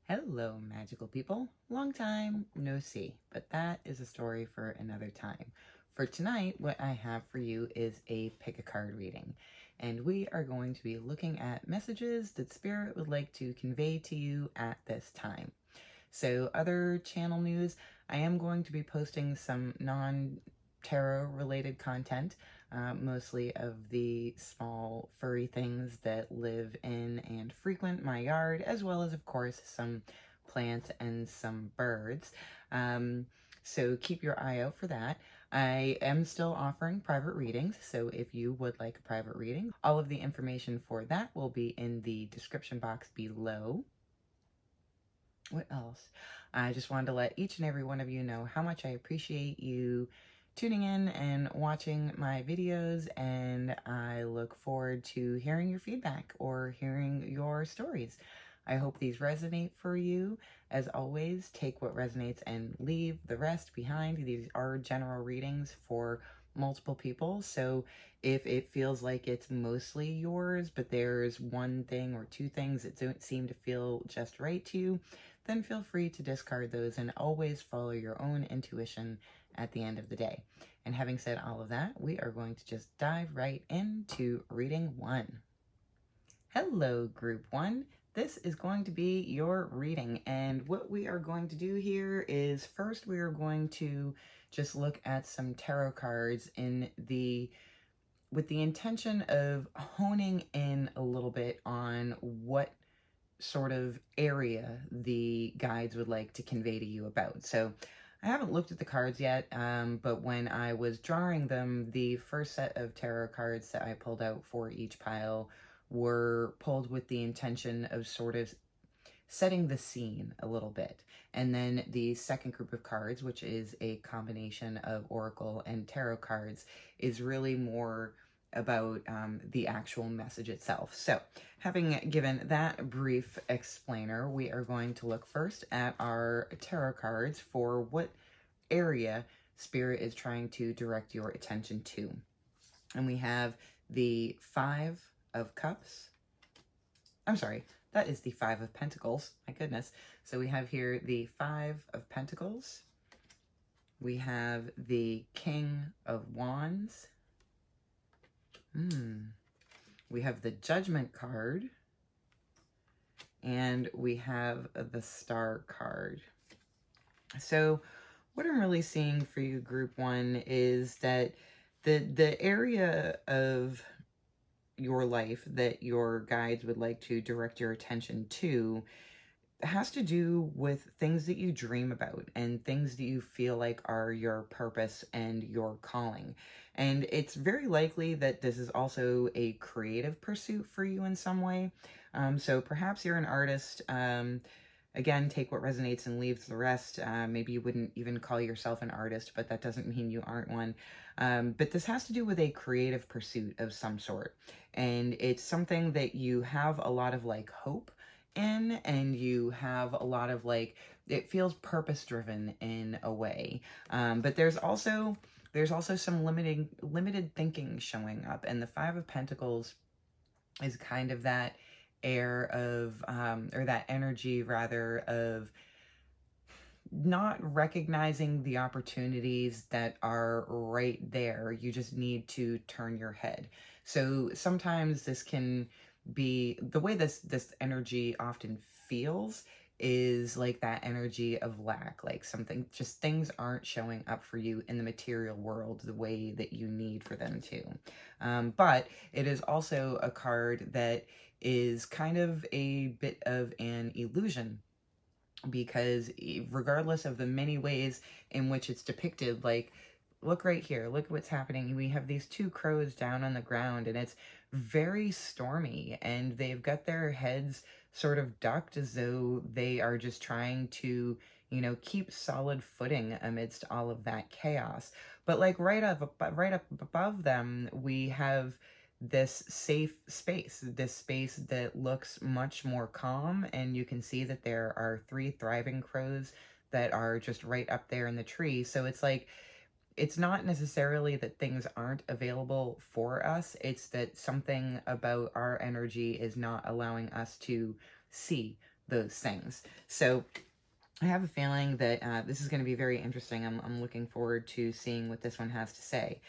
Hello, magical people. Long time no see, but that is a story for another time. For tonight, what I have for you is a pick a card reading, and we are going to be looking at messages that Spirit would like to convey to you at this time. So, other channel news, I am going to be posting some non-tarot related content, mostly of the small furry things that live in and frequent my yard, as well as, of course, some plants and some birds. So keep your eye out for that. I am still offering private readings, so if you would like a private reading, all of the information for that will be in the description box below. What else? I just wanted to let each and every one of you know how much I appreciate you tuning in and watching my videos, and I look forward to hearing your feedback or hearing your stories. I hope these resonate for you. As always, take what resonates and leave the rest behind. These are general readings for multiple people, so if it feels like it's mostly yours, but there's one thing or two things that don't seem to feel just right to you, then feel free to discard those and always follow your own intuition at the end of the day. And having said all of that, we are going to just dive right into reading one. Hello, group one. This is going to be your reading, and what we are going to do here is first we are going to just look at some tarot cards with the intention of honing in a little bit on what sort of area the guides would like to convey to you about. So I haven't looked at the cards yet, but when I was drawing them, the first set of tarot cards that I pulled out for each pile were pulled with the intention of sort of setting the scene a little bit. And then the second group of cards, which is a combination of oracle and tarot cards, is really more about the actual message itself. So, having given that brief explainer, we are going to look first at our tarot cards for what area Spirit is trying to direct your attention to. And we have the Five of Cups. I'm sorry, that is the Five of Pentacles. My goodness. So we have here the Five of Pentacles. We have the King of Wands. We have the Judgment card. And we have the Star card. So what I'm really seeing for you, group one, is that the area of your life that your guides would like to direct your attention to has to do with things that you dream about and things that you feel like are your purpose and your calling. And it's very likely that this is also a creative pursuit for you in some way. So perhaps you're an artist. Again, take what resonates and leave the rest. Maybe you wouldn't even call yourself an artist, but that doesn't mean you aren't one. But this has to do with a creative pursuit of some sort. And it's something that you have a lot of like hope in, and you have a lot of like, it feels purpose driven in a way. But there's also some limited thinking showing up. And the Five of Pentacles is kind of that air of, or that energy rather, of not recognizing the opportunities that are right there. You just need to turn your head. So sometimes this can be, the way this energy often feels is like that energy of lack, like something, just things aren't showing up for you in the material world the way that you need for them to. But it is also a card that is kind of a bit of an illusion, because regardless of the many ways in which it's depicted, like, look right here, look what's happening. We have these two crows down on the ground, and it's very stormy, and they've got their heads sort of ducked as though they are just trying to, you know, keep solid footing amidst all of that chaos. But like right up above them, we have this safe space, this space that looks much more calm, and you can see that there are three thriving crows that are just right up there in the tree. So it's like, it's not necessarily that things aren't available for us, it's that something about our energy is not allowing us to see those things. So I have a feeling that this is going to be very interesting. I'm looking forward to seeing what this one has to say.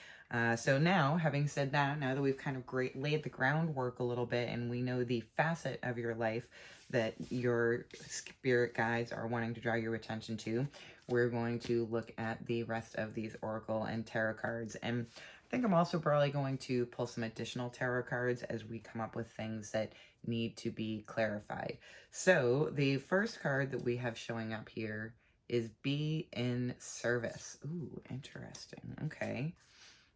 So now, having said that, now that we've kind of laid the groundwork a little bit and we know the facet of your life that your spirit guides are wanting to draw your attention to, we're going to look at the rest of these oracle and tarot cards. And I think I'm also probably going to pull some additional tarot cards as we come up with things that need to be clarified. So the first card that we have showing up here is Be in Service. Ooh, interesting. Okay.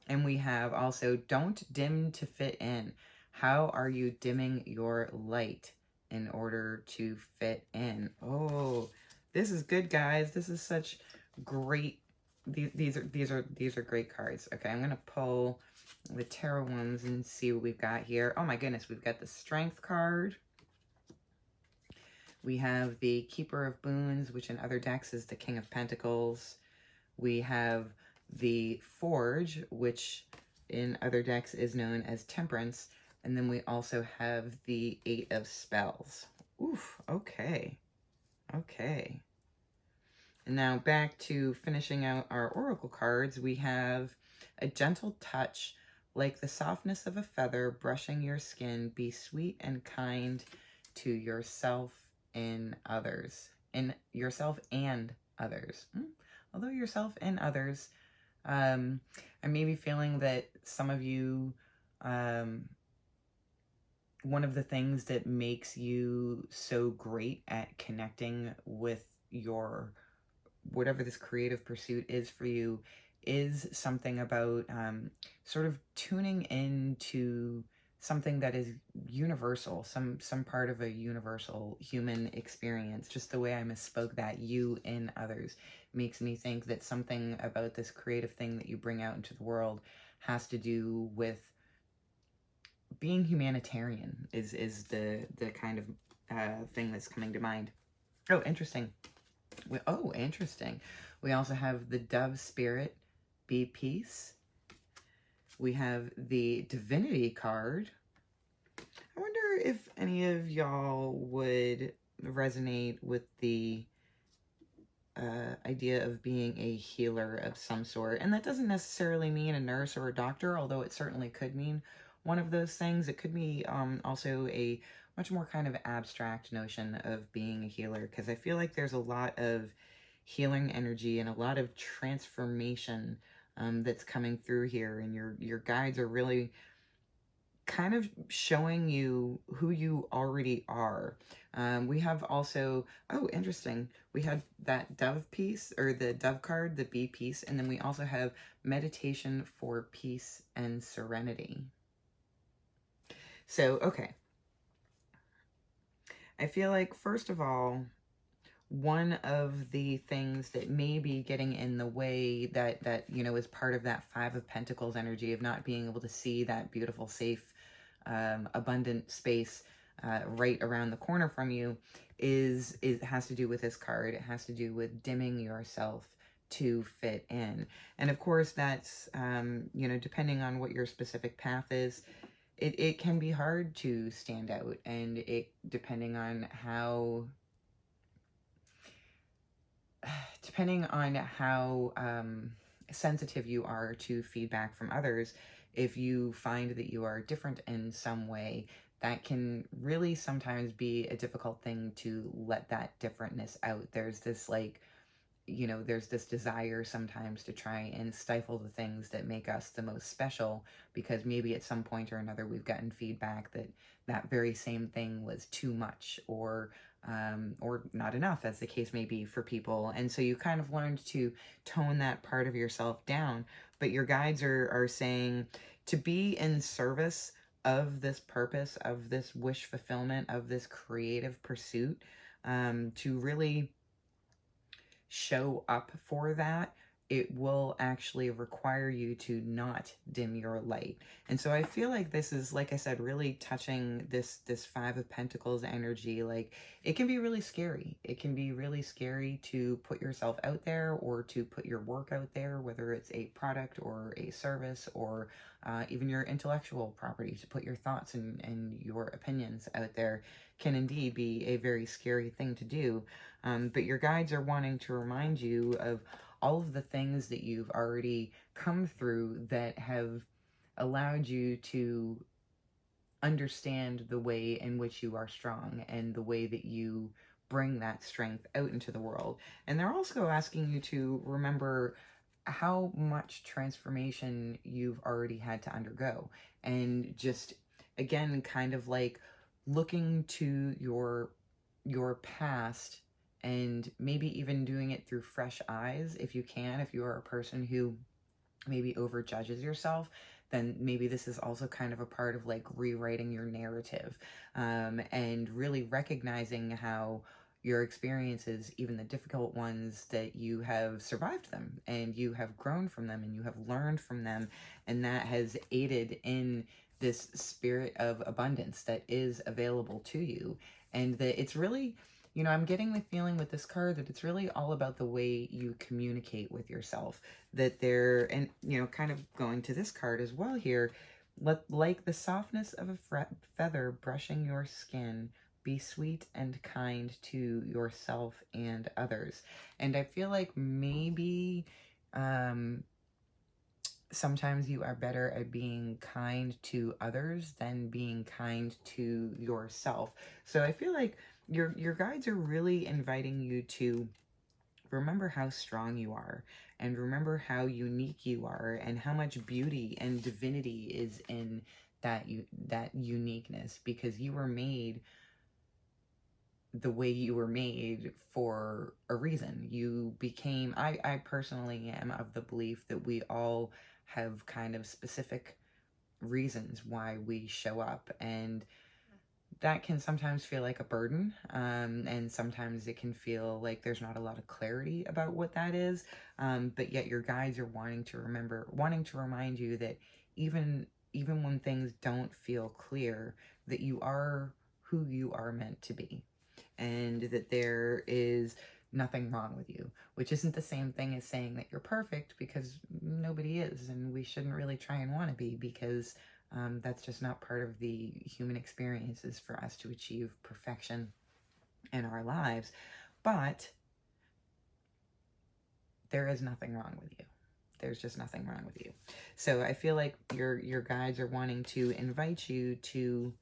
And we have also Don't Dim to Fit In. How are you dimming your light in order to fit in? Oh, this is good, guys. This is such great. These are great cards. Okay, I'm gonna pull the tarot ones and see what we've got here. Oh my goodness, we've got the Strength card. We have the Keeper of Boons, which in other decks is the King of Pentacles. We have the Forge, which in other decks is known as Temperance. And then we also have the Eight of Spells. Oof, okay. Okay. And now back to finishing out our oracle cards, we have A Gentle Touch, like the softness of a feather brushing your skin, be sweet and kind to yourself and others. In yourself and others. Although yourself and others, I may be feeling that some of you, one of the things that makes you so great at connecting with your, whatever this creative pursuit is for you, is something about sort of tuning into something that is universal, some part of a universal human experience. Just the way I misspoke that, you in others, makes me think that something about this creative thing that you bring out into the world has to do with being humanitarian, is the kind of thing that's coming to mind. Oh, interesting. Interesting. We also have the Dove Spirit, Be Peace. We have the Divinity card. I wonder if any of y'all would resonate with the idea of being a healer of some sort. And that doesn't necessarily mean a nurse or a doctor, although it certainly could mean one of those things. It could be also a much more kind of abstract notion of being a healer, because I feel like there's a lot of healing energy and a lot of transformation that's coming through here, and your guides are really kind of showing you who you already are. We have also, oh, interesting, we had that Dove piece, or the Dove card, the Be Peace, and then we also have Meditation for Peace and Serenity. So, okay. I feel like, first of all, one of the things that may be getting in the way that you know, is part of that Five of Pentacles energy of not being able to see that beautiful, safe, abundant space right around the corner from you is has to do with this card. It has to do with dimming yourself to fit in. And of course, that's, you know, depending on what your specific path is, it can be hard to stand out, and depending on how sensitive you are to feedback from others, if you find that you are different in some way, that can really sometimes be a difficult thing to let that differentness out. There's this, like, you know, there's this desire sometimes to try and stifle the things that make us the most special, because maybe at some point or another we've gotten feedback that that very same thing was too much, or not enough, as the case may be for people. And so you kind of learned to tone that part of yourself down. But your guides are saying to be in service of this purpose, of this wish fulfillment, of this creative pursuit, to really show up for that, it will actually require you to not dim your light. And so I feel like this is, like I said, really touching this Five of Pentacles energy. Like, it can be really scary. It can be really scary to put yourself out there, or to put your work out there, whether it's a product or a service, or even your intellectual property. To put your thoughts and your opinions out there can indeed be a very scary thing to do. But your guides are wanting to remind you of all of the things that you've already come through that have allowed you to understand the way in which you are strong, and the way that you bring that strength out into the world. And they're also asking you to remember how much transformation you've already had to undergo, and just, again, kind of like looking to your past, and maybe even doing it through fresh eyes if you can. If you are a person who maybe overjudges yourself, then maybe this is also kind of a part of like rewriting your narrative, and really recognizing how your experiences, even the difficult ones, that you have survived them, and you have grown from them, and you have learned from them, and that has aided in this spirit of abundance that is available to you. And that it's really, I'm getting the feeling with this card that it's really all about the way you communicate with yourself. That they're, and, kind of going to this card as well here, like the softness of a feather brushing your skin, be sweet and kind to yourself and others. And I feel like maybe sometimes you are better at being kind to others than being kind to yourself. So I feel like your guides are really inviting you to remember how strong you are, and remember how unique you are, and how much beauty and divinity is in that uniqueness, because you were made the way you were made for a reason. You became, I personally am of the belief that we all have kind of specific reasons why we show up, and that can sometimes feel like a burden, and sometimes it can feel like there's not a lot of clarity about what that is, but yet your guides are wanting to remind you that even when things don't feel clear, that you are who you are meant to be, and that there is nothing wrong with you, which isn't the same thing as saying that you're perfect, because nobody is, and we shouldn't really try and want to be, because that's just not part of the human experience, is for us to achieve perfection in our lives. But there is nothing wrong with you. There's just nothing wrong with you. So I feel like your guides are wanting to invite you to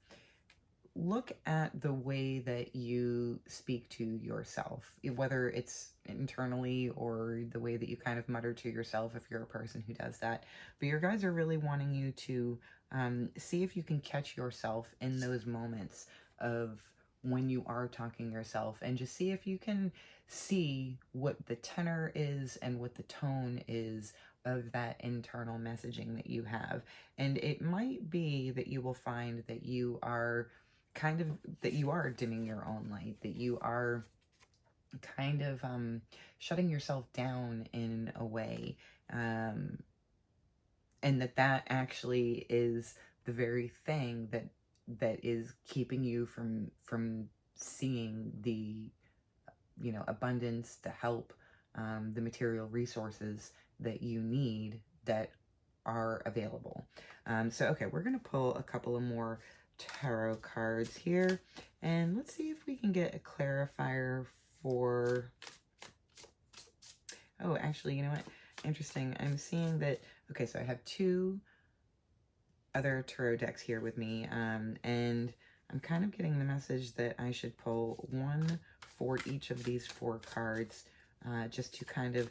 look at the way that you speak to yourself, whether it's internally or the way that you kind of mutter to yourself, if you're a person who does that. But your guides are really wanting you to see if you can catch yourself in those moments of when you are talking yourself, and just see if you can see what the tenor is and what the tone is of that internal messaging that you have. And it might be that you will find that you are dimming your own light, that you are kind of shutting yourself down in a way, and that actually is the very thing that is keeping you from seeing the abundance, the help, the material resources that you need that are available. So okay, we're gonna pull a couple of more tarot cards here, and let's see if we can get a clarifier for, oh, actually, you know what, interesting, I'm seeing that, okay, so I have two other tarot decks here with me, and I'm kind of getting the message that I should pull one for each of these four cards, just to kind of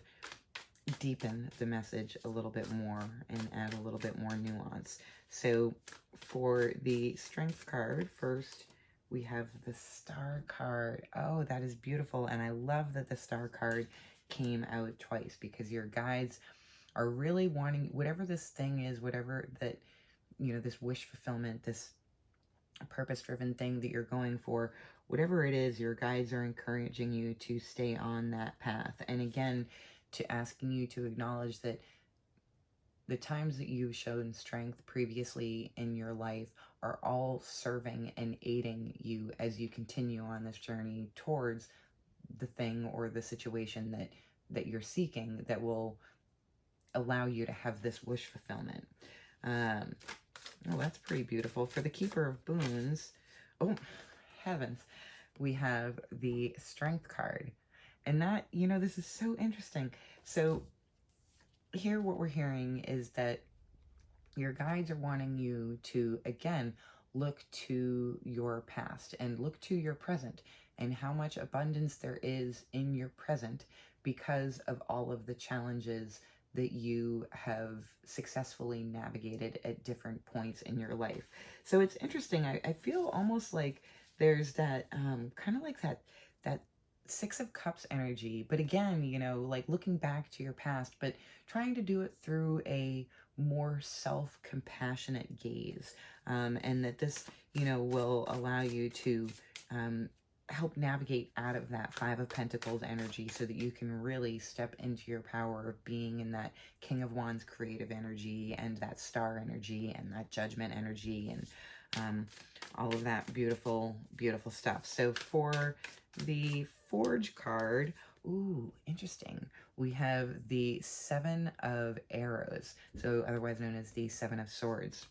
deepen the message a little bit more and add a little bit more nuance. So for the Strength card, first we have the Star card. Oh, that is beautiful, and I love that the Star card came out twice, because your guides are really wanting, whatever this thing is, whatever that, this wish fulfillment, this purpose-driven thing that you're going for, whatever it is, your guides are encouraging you to stay on that path. And again, to asking you to acknowledge that the times that you've shown strength previously in your life are all serving and aiding you as you continue on this journey towards the thing or the situation that you're seeking, that will allow you to have this wish fulfillment. Oh, that's pretty beautiful. For the Keeper of Boons, oh, heavens, we have the Strength card. And that, this is so interesting. So here what we're hearing is that your guides are wanting you to, again, look to your past and look to your present and how much abundance there is in your present because of all of the challenges that you have successfully navigated at different points in your life. So it's interesting. I feel almost like there's that kind of like that Six of Cups energy, but again, like looking back to your past, but trying to do it through a more self-compassionate gaze, and that this, will allow you to help navigate out of that Five of Pentacles energy so that you can really step into your power of being in that King of Wands creative energy and that Star energy and that Judgment energy and all of that beautiful, beautiful stuff. So for the Forge card, ooh, interesting. We have the Seven of Arrows, so otherwise known as the Seven of Swords.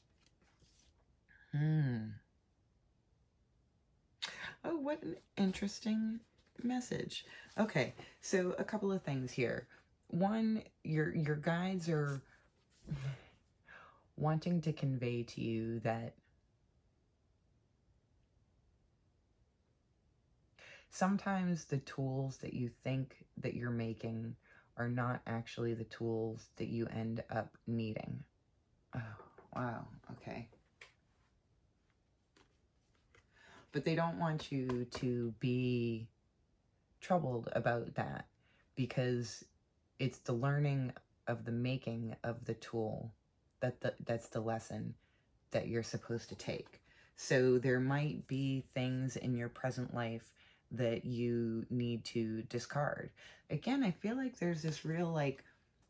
Oh, what an interesting message. Okay, so a couple of things here. One, your guides are wanting to convey to you that sometimes the tools that you think that you're making are not actually the tools that you end up needing. Oh, wow, okay. But they don't want you to be troubled about that because it's the learning of the making of the tool that's the lesson that you're supposed to take. So there might be things in your present life that you need to discard. Again, I feel like there's this real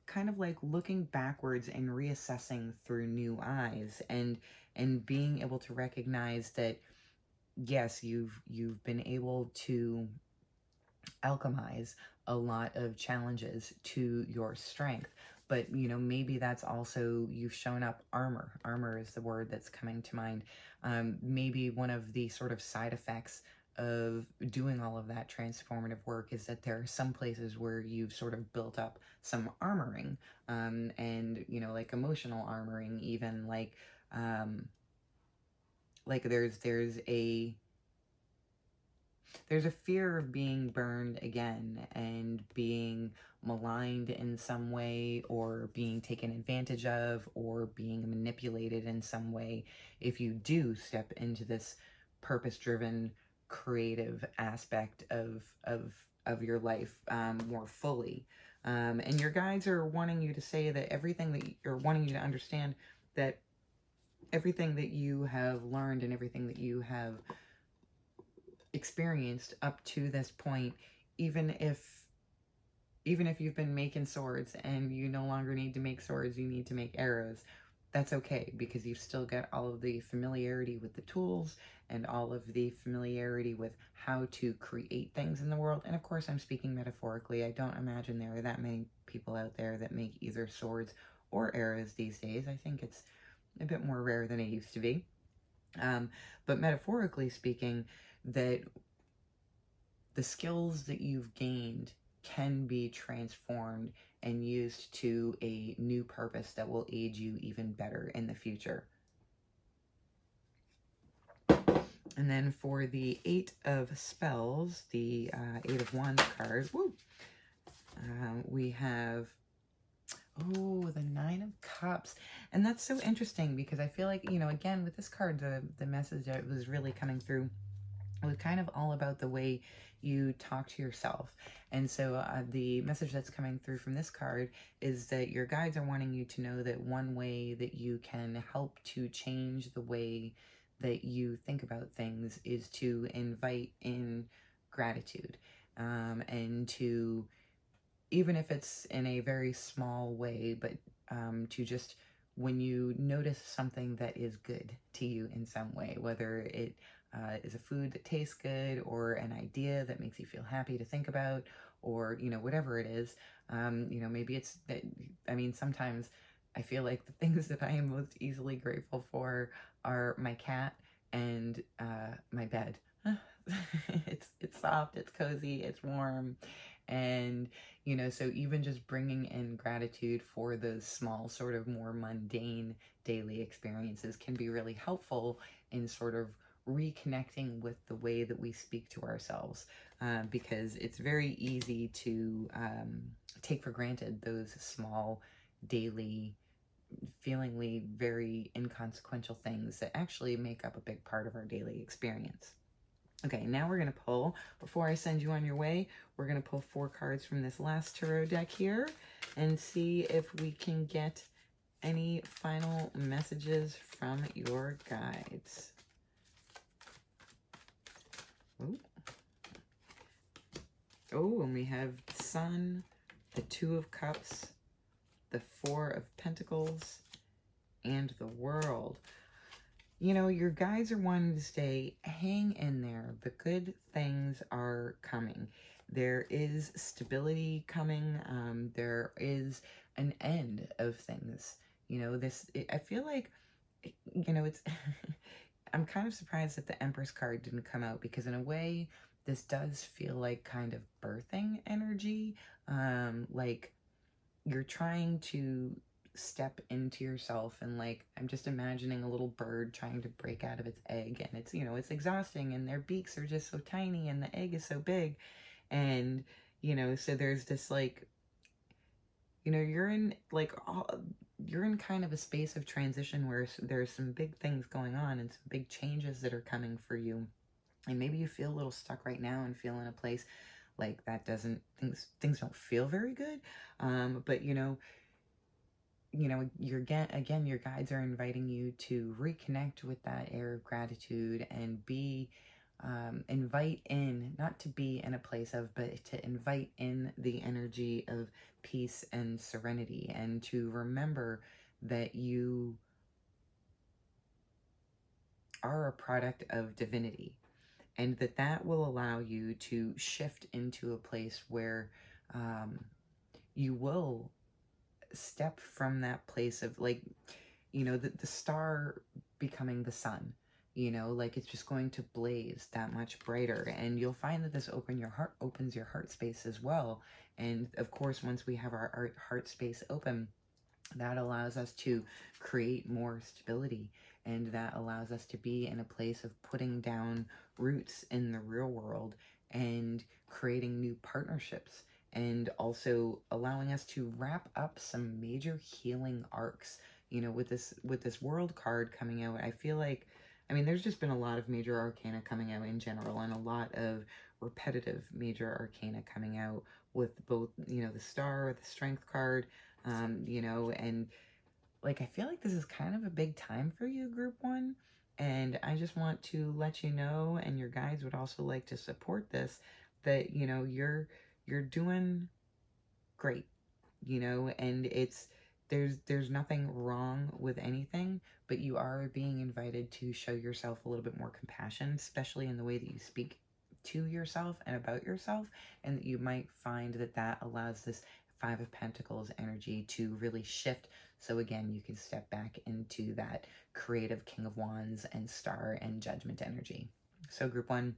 kind of like looking backwards and reassessing through new eyes and being able to recognize that yes, you've been able to alchemize a lot of challenges to your strength, but maybe that's also you've shown up armor is the word that's coming to mind. Maybe one of the sort of side effects of doing all of that transformative work is that there are some places where you've sort of built up some armoring, and like emotional armoring, even like there's a fear of being burned again and being maligned in some way or being taken advantage of or being manipulated in some way if you do step into this purpose-driven creative aspect of your life more fully. And your guides are wanting you to say that everything that you're wanting you to understand that everything that you have learned and everything that you have experienced up to this point, even if you've been making swords and you no longer need to make swords, you need to make arrows, that's okay, because you've still got all of the familiarity with the tools and all of the familiarity with how to create things in the world. And of course, I'm speaking metaphorically. I don't imagine there are that many people out there that make either swords or arrows these days. I think it's a bit more rare than it used to be. But metaphorically speaking, that the skills that you've gained can be transformed and used to a new purpose that will aid you even better in the future. And then for the Eight of Spells, the Eight of Wands card, we have, the Nine of Cups. And that's so interesting because I feel like, again, with this card, the message that was really coming through was kind of all about the way you talk to yourself. And so the message that's coming through from this card is that your guides are wanting you to know that one way that you can help to change the way that you think about things is to invite in gratitude, and to even if it's in a very small way, but to just, when you notice something that is good to you in some way, whether it is a food that tastes good, or an idea that makes you feel happy to think about, or, whatever it is, maybe it's that, sometimes I feel like the things that I am most easily grateful for are my cat and my bed. It's soft, it's cozy, it's warm, and so even just bringing in gratitude for those small, sort of more mundane daily experiences can be really helpful in sort of reconnecting with the way that we speak to ourselves, because it's very easy to take for granted those small, daily, feelingly very inconsequential things that actually make up a big part of our daily experience. Okay, now we're going to pull, before I send you on your way, we're going to pull 4 cards from this last tarot deck here and see if we can get any final messages from your guides. Ooh. Oh, and we have the Sun, the 2 of Cups, the 4 of Pentacles, and the World. Your guides are wanting to say, hang in there. The good things are coming. There is stability coming. There is an end of things. I feel like, it's, I'm kind of surprised that the Empress card didn't come out, because in a way, this does feel like kind of birthing energy. Like you're trying to step into yourself, and like I'm just imagining a little bird trying to break out of its egg, and it's it's exhausting, and their beaks are just so tiny and the egg is so big, and so there's this like you're in like you're in kind of a space of transition where there's some big things going on and some big changes that are coming for you, and maybe you feel a little stuck right now and feel in a place like that doesn't things don't feel very good, but your guides are inviting you to reconnect with that air of gratitude and invite in, not to be in a place of, but to invite in the energy of peace and serenity, and to remember that you are a product of divinity, and that will allow you to shift into a place where you will step from that place of like, the star becoming the sun, like it's just going to blaze that much brighter, and you'll find that this opens your heart space as well. And of course, once we have our heart space open, that allows us to create more stability, and that allows us to be in a place of putting down roots in the real world and creating new partnerships, and also allowing us to wrap up some major healing arcs. With this World card coming out, I feel like, there's just been a lot of major arcana coming out in general, and a lot of repetitive major arcana coming out with both, the Star, the Strength card, and like I feel like this is kind of a big time for you, Group 1, and I just want to let you know, and your guides would also like to support this, that you're doing great, and there's nothing wrong with anything, but you are being invited to show yourself a little bit more compassion, especially in the way that you speak to yourself and about yourself, and that you might find that allows this 5 of Pentacles energy to really shift. So again, you can step back into that creative King of Wands and Star and Judgment energy. So Group 1,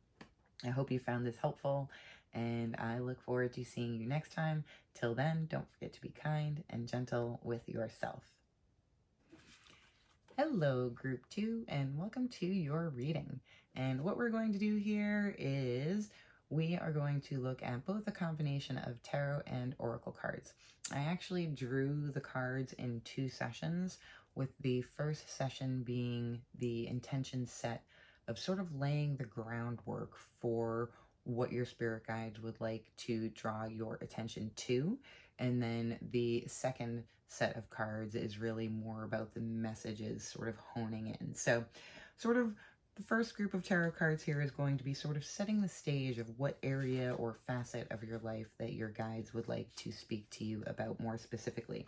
I hope you found this helpful, and I look forward to seeing you next time. Till then, don't forget to be kind and gentle with yourself. Hello, Group 2, and welcome to your reading. And what we're going to do here is we are going to look at both a combination of tarot and oracle cards. I actually drew the cards in 2 sessions, with the first session being the intention set of sort of laying the groundwork for what your spirit guides would like to draw your attention to. And then the second set of cards is really more about the messages sort of honing in. So sort of The first group of tarot cards here is going to be sort of setting the stage of what area or facet of your life that your guides would like to speak to you about more specifically.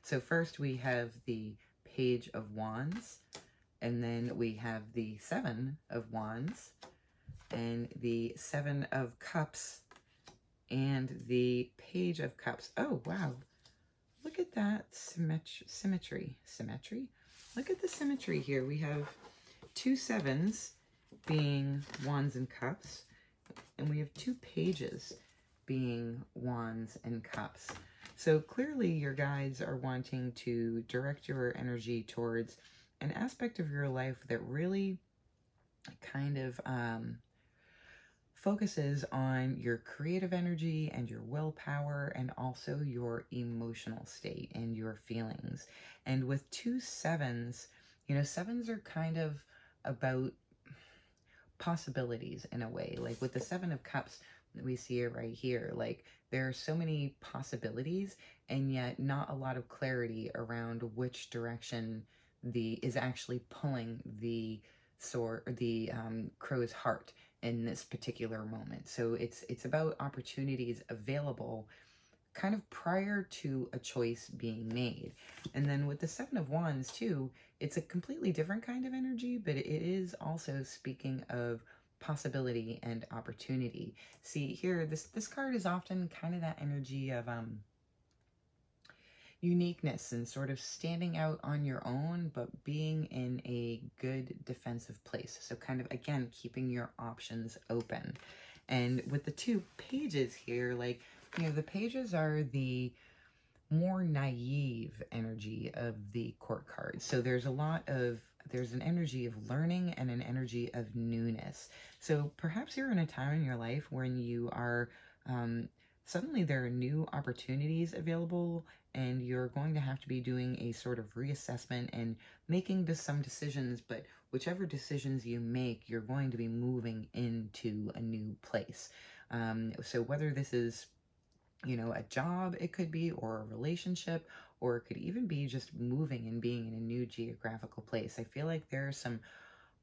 So first we have the Page of Wands, and then we have the Seven of Wands, and the Seven of Cups, and the Page of Cups. Oh, wow. Look at that symmetry. Look at the symmetry here. We have two sevens being Wands and Cups, and we have two pages being Wands and Cups. So clearly your guides are wanting to direct your energy towards an aspect of your life that really kind of focuses on your creative energy and your willpower, and also your emotional state and your feelings. And with two sevens, you know, sevens are kind of about possibilities in a way. Like with the Seven of Cups, we see it right here. Like there are so many possibilities, and yet not a lot of clarity around which direction is actually pulling the crow's heart in this particular moment. So it's about opportunities available kind of prior to a choice being made. And then with the Seven of Wands too, it's a completely different kind of energy, but it is also speaking of possibility and opportunity. See here, this card is often kind of that energy of uniqueness and sort of standing out on your own, but being in a good defensive place. So kind of, again, keeping your options open. And with the two pages here, like, you know, the pages are the more naive energy of the court cards. So there's an energy of learning and an energy of newness. So perhaps you're in a time in your life when you are, suddenly there are new opportunities available, and you're going to have to be doing a sort of reassessment and making some decisions, but whichever decisions you make, you're going to be moving into a new place. So whether this is, you know, a job, it could be, or a relationship, or it could even be just moving and being in a new geographical place. I feel like there are some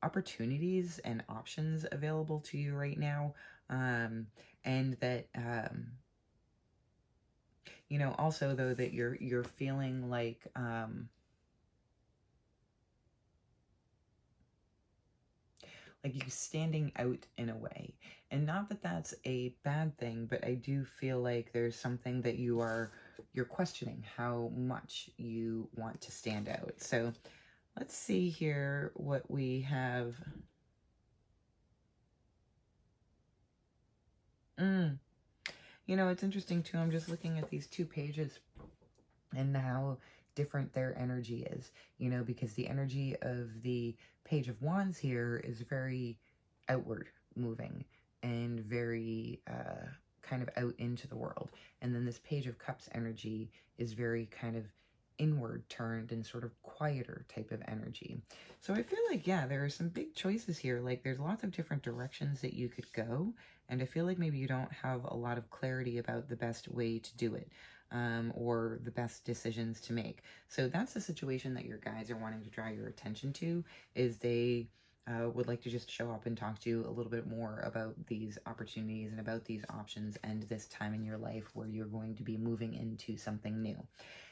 opportunities and options available to you right now, and that you know, also though, that you're feeling like you standing out in a way. And not that that's a bad thing, but I do feel like there's something that you're questioning how much you want to stand out. So let's see here what we have. You know, it's interesting too. I'm just looking at these two pages and how different their energy is, you know, because the energy of the Page of Wands here is very outward moving and very kind of out into the world. And then this Page of Cups energy is very kind of inward turned and sort of quieter type of energy. So I feel like, yeah, there are some big choices here. Like there's lots of different directions that you could go. And I feel like maybe you don't have a lot of clarity about the best way to do it. Or the best decisions to make. So that's the situation that your guides are wanting to draw your attention to, is they would like to just show up and talk to you a little bit more about these opportunities and about these options and this time in your life where you're going to be moving into something new.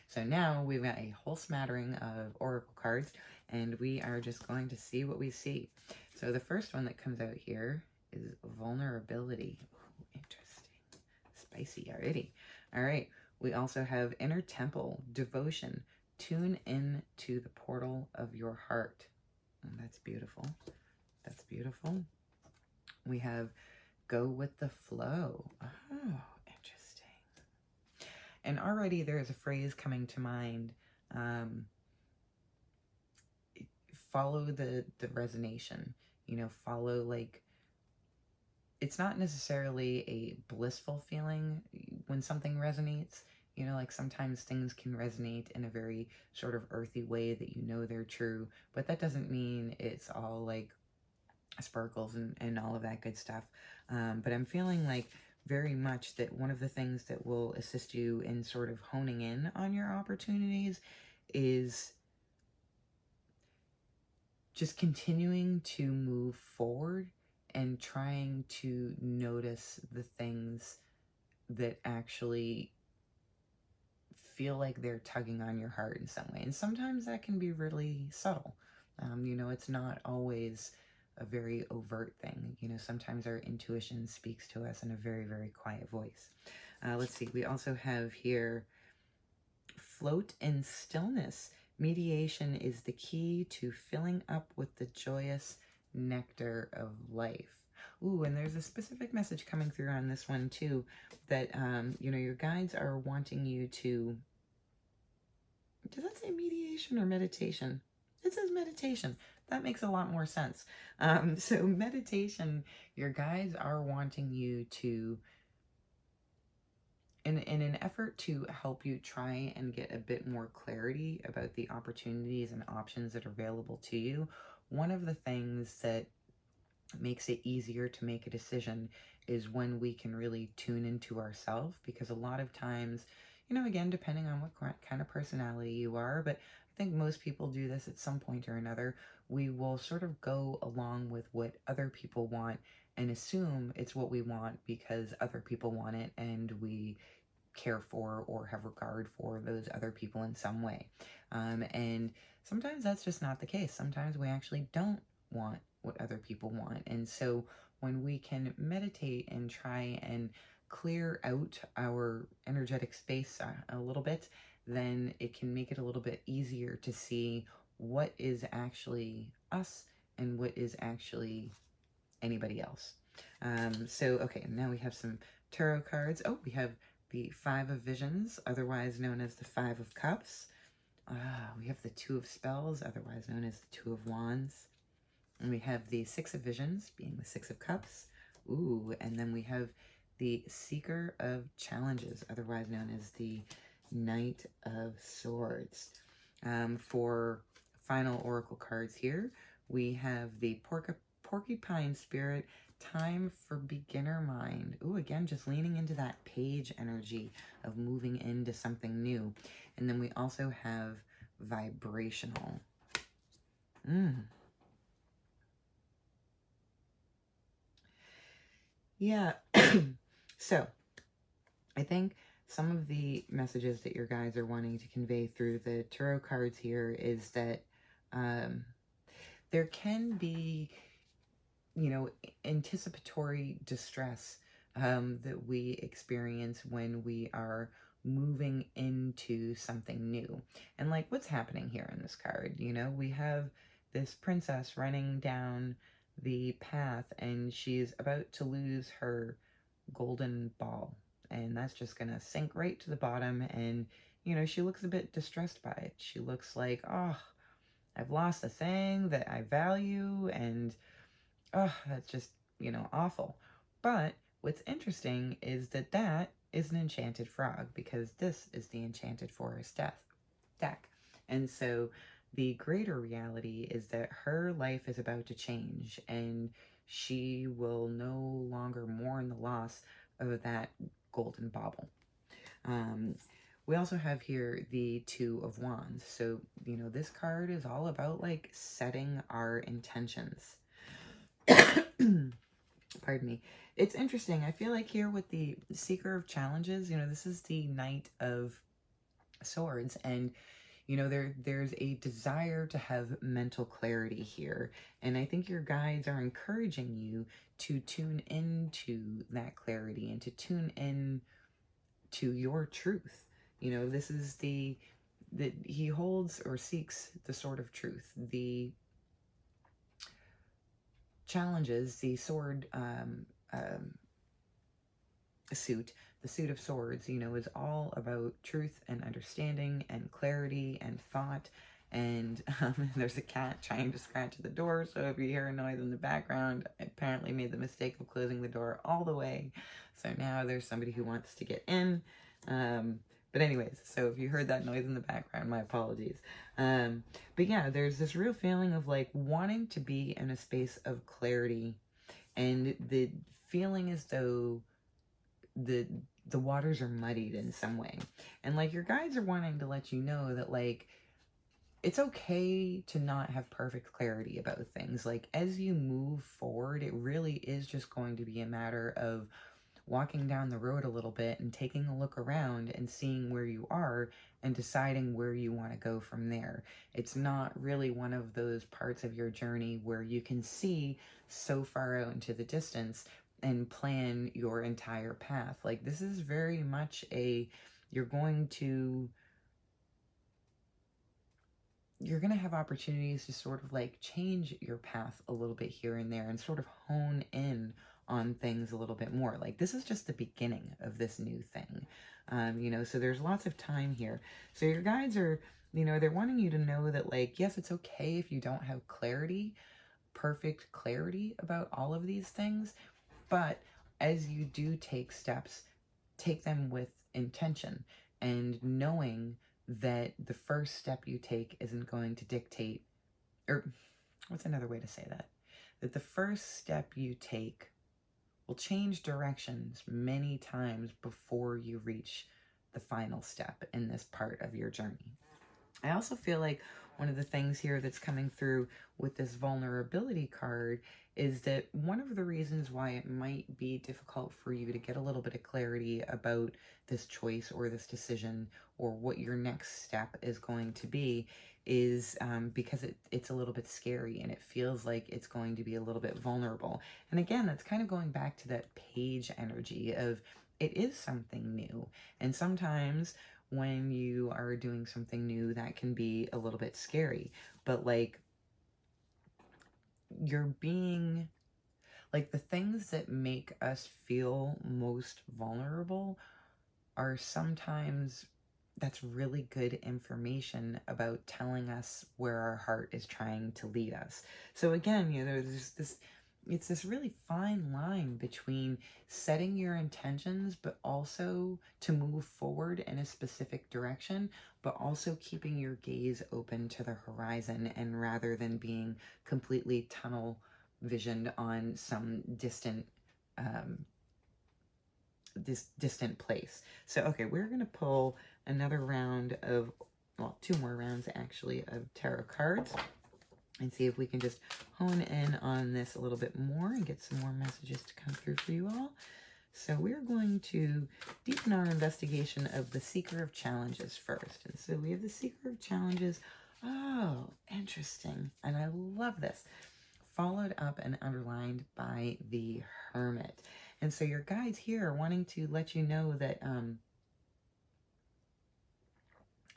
So now we've got a whole smattering of oracle cards, and we are just going to see what we see. So the first one that comes out here is vulnerability. Ooh, interesting. Spicy already. All right. We also have Inner Temple, Devotion, Tune in to the portal of your heart. And that's beautiful. That's beautiful. We have Go with the Flow. Oh, interesting. And already there's a phrase coming to mind. Follow the resonation. You know, follow, like, it's not necessarily a blissful feeling when something resonates. You know, like sometimes things can resonate in a very sort of earthy way that you know they're true, but that doesn't mean it's all like sparkles and all of that good stuff. But I'm feeling like very much that one of the things that will assist you in sort of honing in on your opportunities is just continuing to move forward and trying to notice the things that actually feel like they're tugging on your heart in some way. And sometimes that can be really subtle. You know, it's not always a very overt thing. You know, sometimes our intuition speaks to us in a very, very quiet voice. Let's see, we also have here, float in stillness. Mediation is the key to filling up with the joyous nectar of life. Ooh, and there's a specific message coming through on this one too, that, you know, your guides are wanting you to, does that say mediation or meditation? It says meditation. That makes a lot more sense. So meditation, your guides are wanting you to, in an effort to help you try and get a bit more clarity about the opportunities and options that are available to you, one of the things that makes it easier to make a decision is when we can really tune into ourselves, because a lot of times, you know, again, depending on what kind of personality you are, but I think most people do this at some point or another, we will sort of go along with what other people want and assume it's what we want because other people want it, and we care for or have regard for those other people in some way. And sometimes that's just not the case. Sometimes we actually don't want what other people want. And so when we can meditate and try and clear out our energetic space a little bit, then it can make it a little bit easier to see what is actually us and what is actually anybody else. Okay, now we have some tarot cards. Oh, we have the Five of Visions, otherwise known as the Five of Cups. We have the Two of Spells, otherwise known as the Two of Wands. And we have the Six of Visions, being the Six of Cups. Ooh, and then we have the Seeker of Challenges, otherwise known as the Knight of Swords. For final oracle cards here, we have the Porcupine Spirit, Time for Beginner Mind. Ooh, again, just leaning into that page energy of moving into something new. And then we also have Vibrational. Yeah. So, I think some of the messages that your guides are wanting to convey through the tarot cards here is that there can be, you know, anticipatory distress that we experience when we are moving into something new. And like, what's happening here in this card? You know, we have this princess running down the path, and she's about to lose her golden ball, and that's just gonna sink right to the bottom. And you know, she looks a bit distressed by it. She looks like, oh, I've lost a thing that I value, and oh, that's just, you know, awful. But what's interesting is that that is an enchanted frog, because this is the Enchanted Forest deck. And so the greater reality is that her life is about to change, and she will no longer mourn the loss of that golden bauble. We also have here the Two of Wands. So, you know, this card is all about like setting our intentions. Pardon me. It's interesting. I feel like here with the Seeker of Challenges, you know, this is the Knight of Swords, and you know, there's a desire to have mental clarity here. And I think your guides are encouraging you to tune into that clarity and to tune in to your truth. You know, this is that he holds or seeks the sword of truth. The challenges, the sword suit, the suit of swords, you know, is all about truth and understanding and clarity and thought. And there's a cat trying to scratch at the door, so if you hear a noise in the background, I apparently made the mistake of closing the door all the way, so now there's somebody who wants to get in. But anyways, so if you heard that noise in the background, my apologies. But yeah, there's this real feeling of like wanting to be in a space of clarity, and the feeling as though the waters are muddied in some way. And like your guides are wanting to let you know that like it's okay to not have perfect clarity about things. Like, as you move forward, it really is just going to be a matter of walking down the road a little bit and taking a look around and seeing where you are and deciding where you want to go from there. It's not really one of those parts of your journey where you can see so far out into the distance and plan your entire path. Like, this is very much you're going to have opportunities to sort of like change your path a little bit here and there and sort of hone in on things a little bit more. Like, this is just the beginning of this new thing. So there's lots of time here. So your guides are, they're wanting you to know that, like, yes, it's okay if you don't have perfect clarity about all of these things, but as you do take steps, take them with intention and knowing that the first step you take isn't going to dictate, or what's another way to say that? That the first step you take will change directions many times before you reach the final step in this part of your journey. I also feel like one of the things here that's coming through with this vulnerability card is that one of the reasons why it might be difficult for you to get a little bit of clarity about this choice or this decision or what your next step is going to be is because it's a little bit scary and it feels like it's going to be a little bit vulnerable. And again, that's kind of going back to that page energy of it is something new. And sometimes when you are doing something new, that can be a little bit scary. But like, you're being like, the things that make us feel most vulnerable are sometimes that's really good information about telling us where our heart is trying to lead us. So again, there's it's this really fine line between setting your intentions, but also to move forward in a specific direction, but also keeping your gaze open to the horizon, and rather than being completely tunnel visioned on some distant this distant place. So okay, we're gonna pull another round of, well, two more rounds actually, of tarot cards and see if we can just hone in on this a little bit more and get some more messages to come through for you all. So we're going to deepen our investigation of the Seeker of Challenges first. And so we have the Seeker of Challenges. Oh, interesting. And I love this. Followed up and underlined by the Hermit. And so your guides here are wanting to let you know that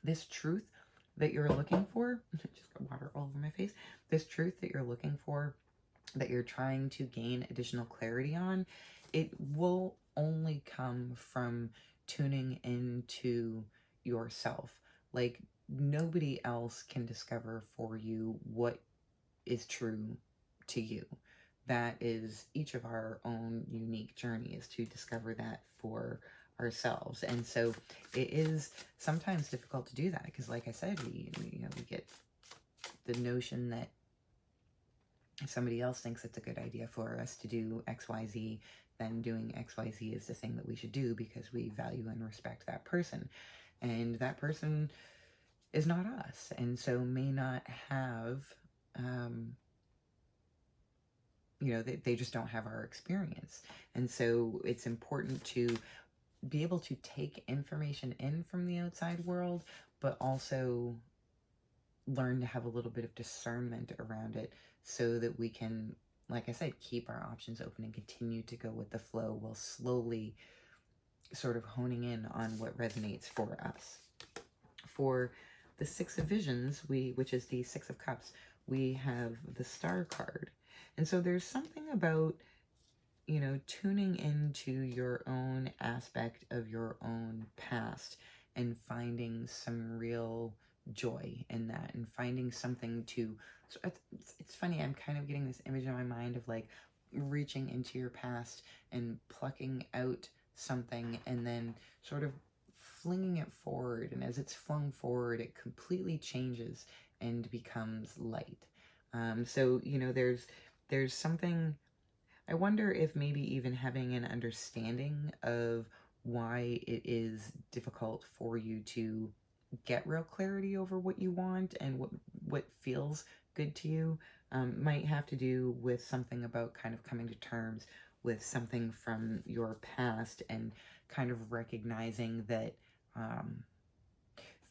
this truth that you're looking for, just got water all over my face, this truth that you're looking for, that you're trying to gain additional clarity on, it will only come from tuning into yourself. Like, nobody else can discover for you what is true to you. That is each of our own unique journeys to discover that for ourselves. And so it is sometimes difficult to do that because, like I said, we get the notion that if somebody else thinks it's a good idea for us to do XYZ, then doing XYZ is the thing that we should do because we value and respect that person. And that person is not us, and so may not have they just don't have our experience. And so it's important to be able to take information in from the outside world, but also learn to have a little bit of discernment around it so that we can, like I said, keep our options open and continue to go with the flow while slowly sort of honing in on what resonates for us. For the Six of Visions, which is the Six of Cups, we have the Star card. And so there's something about, tuning into your own aspect of your own past and finding some real joy in that and finding something to, so it's funny, I'm kind of getting this image in my mind of like reaching into your past and plucking out something and then sort of flinging it forward. And as it's flung forward, it completely changes and becomes light. So, there's something, I wonder if maybe even having an understanding of why it is difficult for you to get real clarity over what you want and what feels good to you. Might have to do with something about kind of coming to terms with something from your past and kind of recognizing that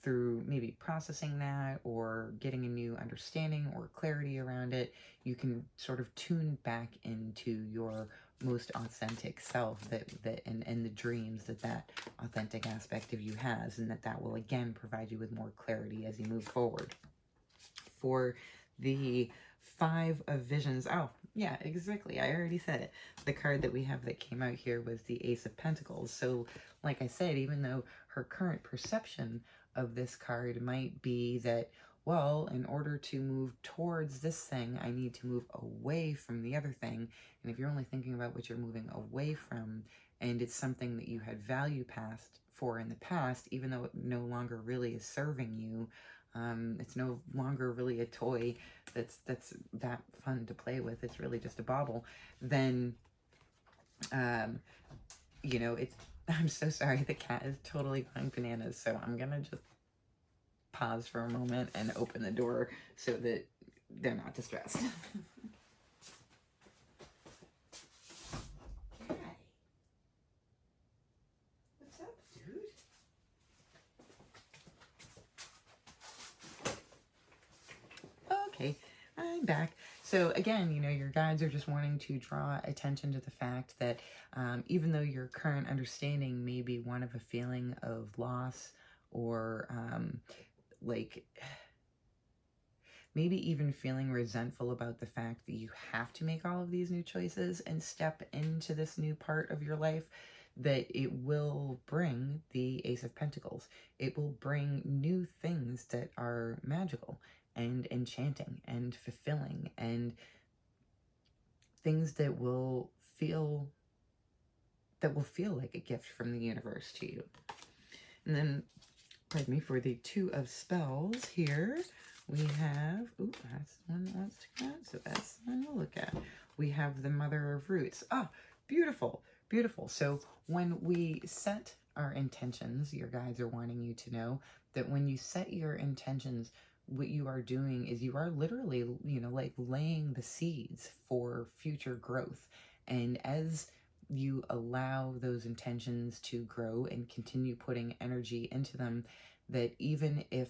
through maybe processing that or getting a new understanding or clarity around it, you can sort of tune back into your most authentic self, and the dreams that authentic aspect of you has, and that will again provide you with more clarity as you move forward. For the Five of Visions, oh yeah, exactly, I already said it. The card that we have that came out here was the Ace of Pentacles. So like I said, even though her current perception of this card might be that, well, in order to move towards this thing, I need to move away from the other thing. And if you're only thinking about what you're moving away from, and it's something that you had value for in the past, even though it no longer really is serving you, it's no longer really a toy that's that fun to play with, it's really just a bauble, then, you know, I'm so sorry, the cat is totally going bananas, so I'm gonna just pause for a moment and open the door so that they're not distressed. Okay. What's up, dude? Okay, I'm back. So again, you know, your guides are just wanting to draw attention to the fact that even though your current understanding may be one of a feeling of loss or like maybe even feeling resentful about the fact that you have to make all of these new choices and step into this new part of your life, that it will bring the Ace of Pentacles. It will bring new things that are magical and enchanting and fulfilling, and things that will feel like a gift from the universe to you. And then, pardon me, for the Two of Spells here, we have, ooh, that's the one that wants to come out, so that's the one we'll look at. We have the Mother of Roots. Ah, beautiful, beautiful. So when we set our intentions, your guides are wanting you to know that when you set your intentions, what you are doing is you are literally, you know, like laying the seeds for future growth. And as you allow those intentions to grow and continue putting energy into them, that even if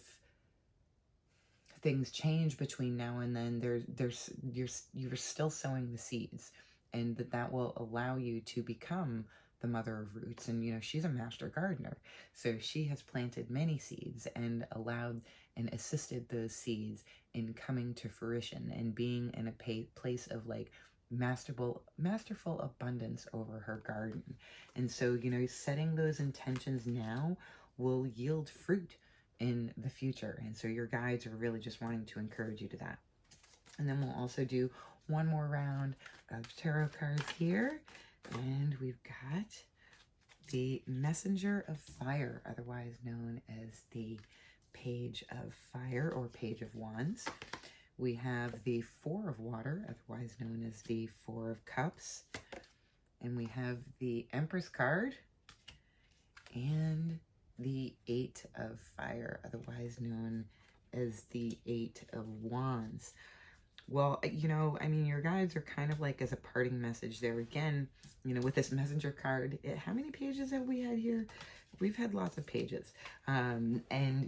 things change between now and then, you're still sowing the seeds, and that will allow you to become the Mother of Roots. And you know, she's a master gardener, so she has planted many seeds and allowed and assisted those seeds in coming to fruition and being in a place of like masterful abundance over her garden. And so, you know, setting those intentions now will yield fruit in the future. And so your guides are really just wanting to encourage you to that. And then we'll also do one more round of tarot cards here. And we've got the Messenger of Fire, otherwise known as the Page of Fire or Page of Wands. We have the Four of Water, otherwise known as the Four of Cups. And we have the Empress card and the Eight of Fire, otherwise known as the Eight of Wands. Well, you know, I mean, your guides are kind of like as a parting message there. Again, you know, with this Messenger card, how many pages have we had here? We've had lots of pages. And,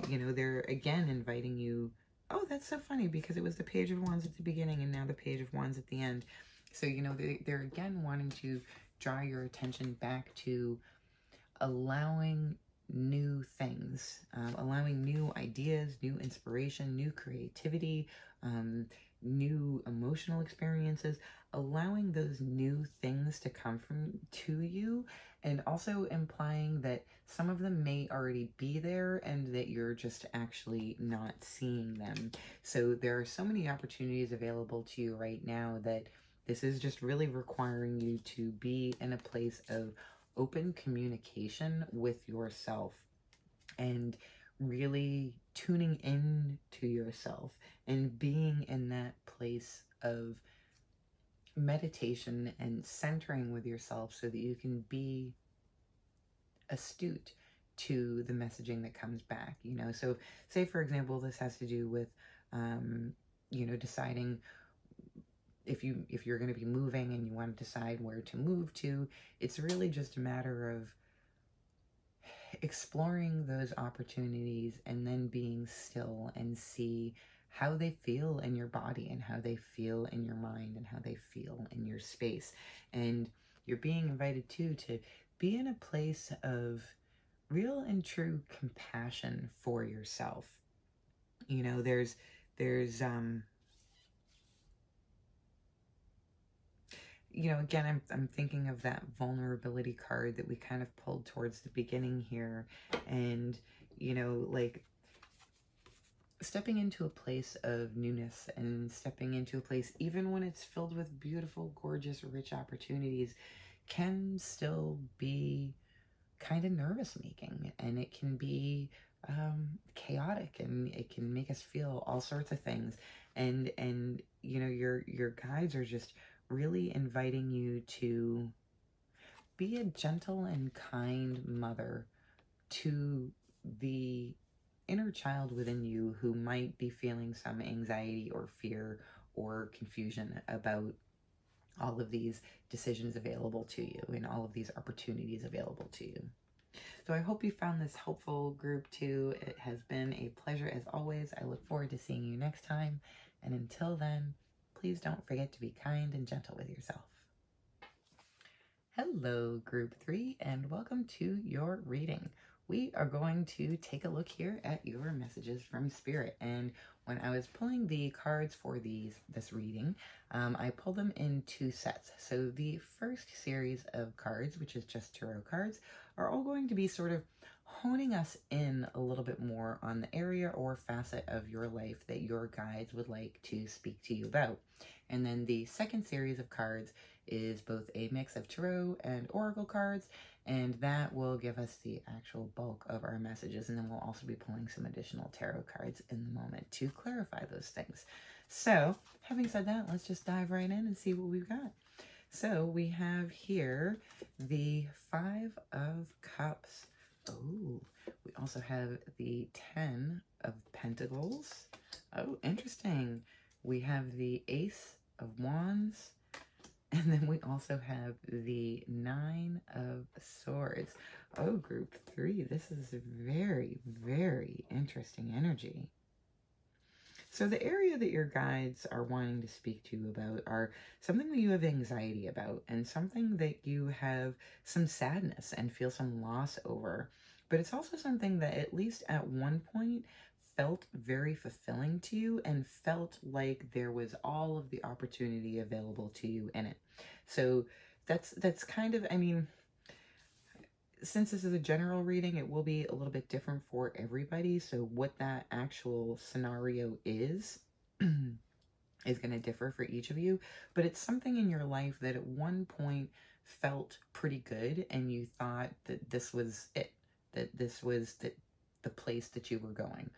you know, they're again inviting you. Oh, that's so funny because it was the Page of Wands at the beginning and now the Page of Wands at the end. So, you know, they're again wanting to draw your attention back to allowing new things, allowing new ideas, new inspiration, new creativity, new emotional experiences, allowing those new things to come to you, and also implying that some of them may already be there and that you're just actually not seeing them. So there are so many opportunities available to you right now that this is just really requiring you to be in a place of open communication with yourself and really tuning in to yourself and being in that place of meditation and centering with yourself so that you can be astute to the messaging that comes back, you know. So say, for example, this has to do with, you know, deciding if you're going to be moving and you want to decide where to move to. It's really just a matter of exploring those opportunities and then being still and see how they feel in your body and how they feel in your mind and how they feel in your space. And you're being invited too to be in a place of real and true compassion for yourself. You know, there's you know, again, I'm thinking of that vulnerability card that we kind of pulled towards the beginning here. And, you know, like stepping into a place of newness and stepping into a place, even when it's filled with beautiful, gorgeous, rich opportunities, can still be kind of nervous making, and it can be chaotic, and it can make us feel all sorts of things. And you know, your guides are just really inviting you to be a gentle and kind mother to the inner child within you who might be feeling some anxiety or fear or confusion about all of these decisions available to you and all of these opportunities available to you. So I hope you found this helpful, group 2. It has been a pleasure as always. I look forward to seeing you next time. And until then, please don't forget to be kind and gentle with yourself. Hello, group 3, and welcome to your reading. We are going to take a look here at your messages from Spirit. And when I was pulling the cards for this reading, I pulled them in 2 sets. So the first series of cards, which is just tarot cards, are all going to be sort of honing us in a little bit more on the area or facet of your life that your guides would like to speak to you about. And then the second series of cards is both a mix of tarot and oracle cards, and that will give us the actual bulk of our messages. And then we'll also be pulling some additional tarot cards in the moment to clarify those things. So having said that, let's just dive right in and see what we've got. So we have here the 5 of Cups. Oh, we also have the 10 of Pentacles. Oh, interesting. We have the Ace of Wands. And then we also have the 9 of Swords. Oh, group 3, this is very, very interesting energy. So the area that your guides are wanting to speak to you about are something that you have anxiety about and something that you have some sadness and feel some loss over. But it's also something that at least at one point felt very fulfilling to you and felt like there was all of the opportunity available to you in it. So that's kind of, I mean, since this is a general reading, it will be a little bit different for everybody. So what that actual scenario is going to differ for each of you. But it's something in your life that at one point felt pretty good, and you thought that this was it, that this was the place that you were going.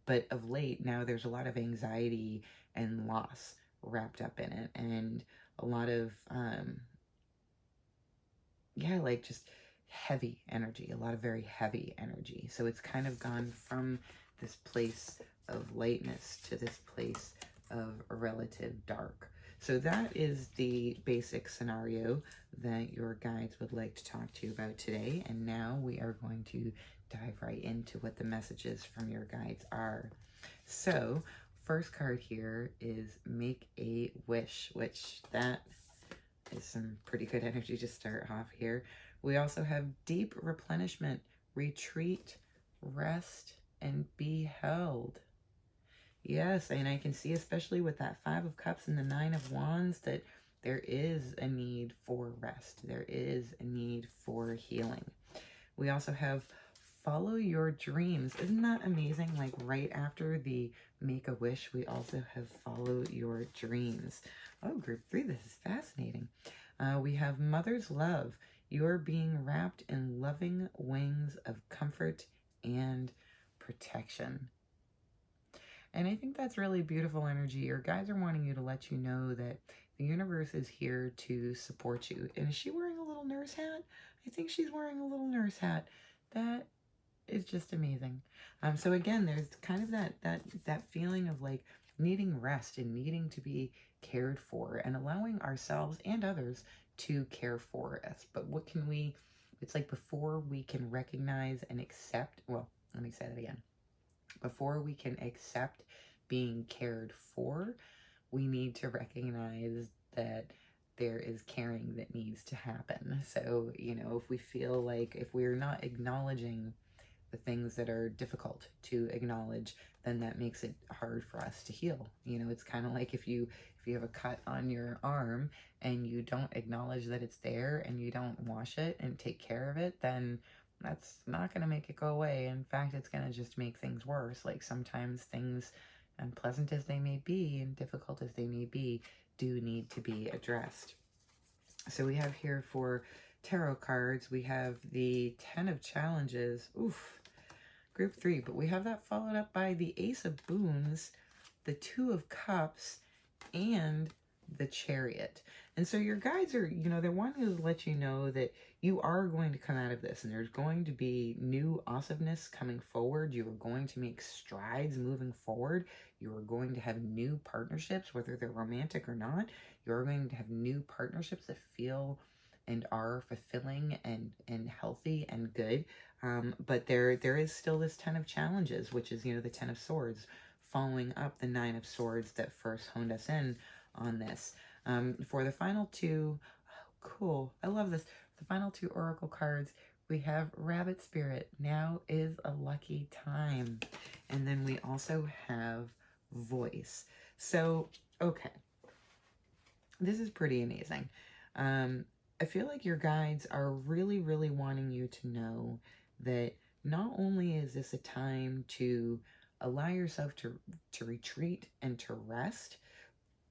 But of late, now there's a lot of anxiety and loss wrapped up in it, and a lot of, yeah, like just heavy energy, a lot of very heavy energy. So it's kind of gone from this place of lightness to this place of a relative dark. So that is the basic scenario that your guides would like to talk to you about today. And now we are going to dive right into what the messages from your guides are. So first card here is Make a Wish, which that is some pretty good energy to start off here. We also have Deep Replenishment, Retreat, Rest, and Be Held. Yes, and I can see, especially with that 5 of Cups and the 9 of Wands, that there is a need for rest. There is a need for healing. We also have Follow Your Dreams. Isn't that amazing? Like right after the Make a Wish, we also have Follow Your Dreams. Oh, group 3, this is fascinating. We have Mother's Love. You're being wrapped in loving wings of comfort and protection. And I think that's really beautiful energy. Your guides are wanting you to let you know that the universe is here to support you. And is she wearing a little nurse hat? I think she's wearing a little nurse hat. That is just amazing. So again, there's kind of that feeling of like needing rest and needing to be cared for and allowing ourselves and others to care for us. But what can we, it's like before we can recognize and accept, well, let me say that again. Before we can accept being cared for, we need to recognize that there is caring that needs to happen. So, if we feel like if we're not acknowledging the things that are difficult to acknowledge, then that makes it hard for us to heal. It's kind of like if you have a cut on your arm and you don't acknowledge that it's there and you don't wash it and take care of it, then that's not going to make it go away. In fact, it's going to just make things worse. Like sometimes things, unpleasant as they may be and difficult as they may be, do need to be addressed. So we have here for tarot cards, we have the 10 of Challenges. Oof. Group 3, but we have that followed up by the Ace of Boons, the 2 of Cups, and the Chariot. And so your guides are, they're wanting to let you know that you are going to come out of this and there's going to be new awesomeness coming forward. You are going to make strides moving forward. You are going to have new partnerships, whether they're romantic or not. You're going to have new partnerships that feel and are fulfilling and healthy and good. But there is still this 10 of Challenges, which is, the 10 of Swords, following up the 9 of Swords that first honed us in on this. For the final two, oh, cool, I love this. The final two Oracle cards, we have Rabbit Spirit. Now is a lucky time. And then we also have Voice. So, okay. This is pretty amazing. I feel like your guides are really, really wanting you to know that not only is this a time to allow yourself to retreat and to rest,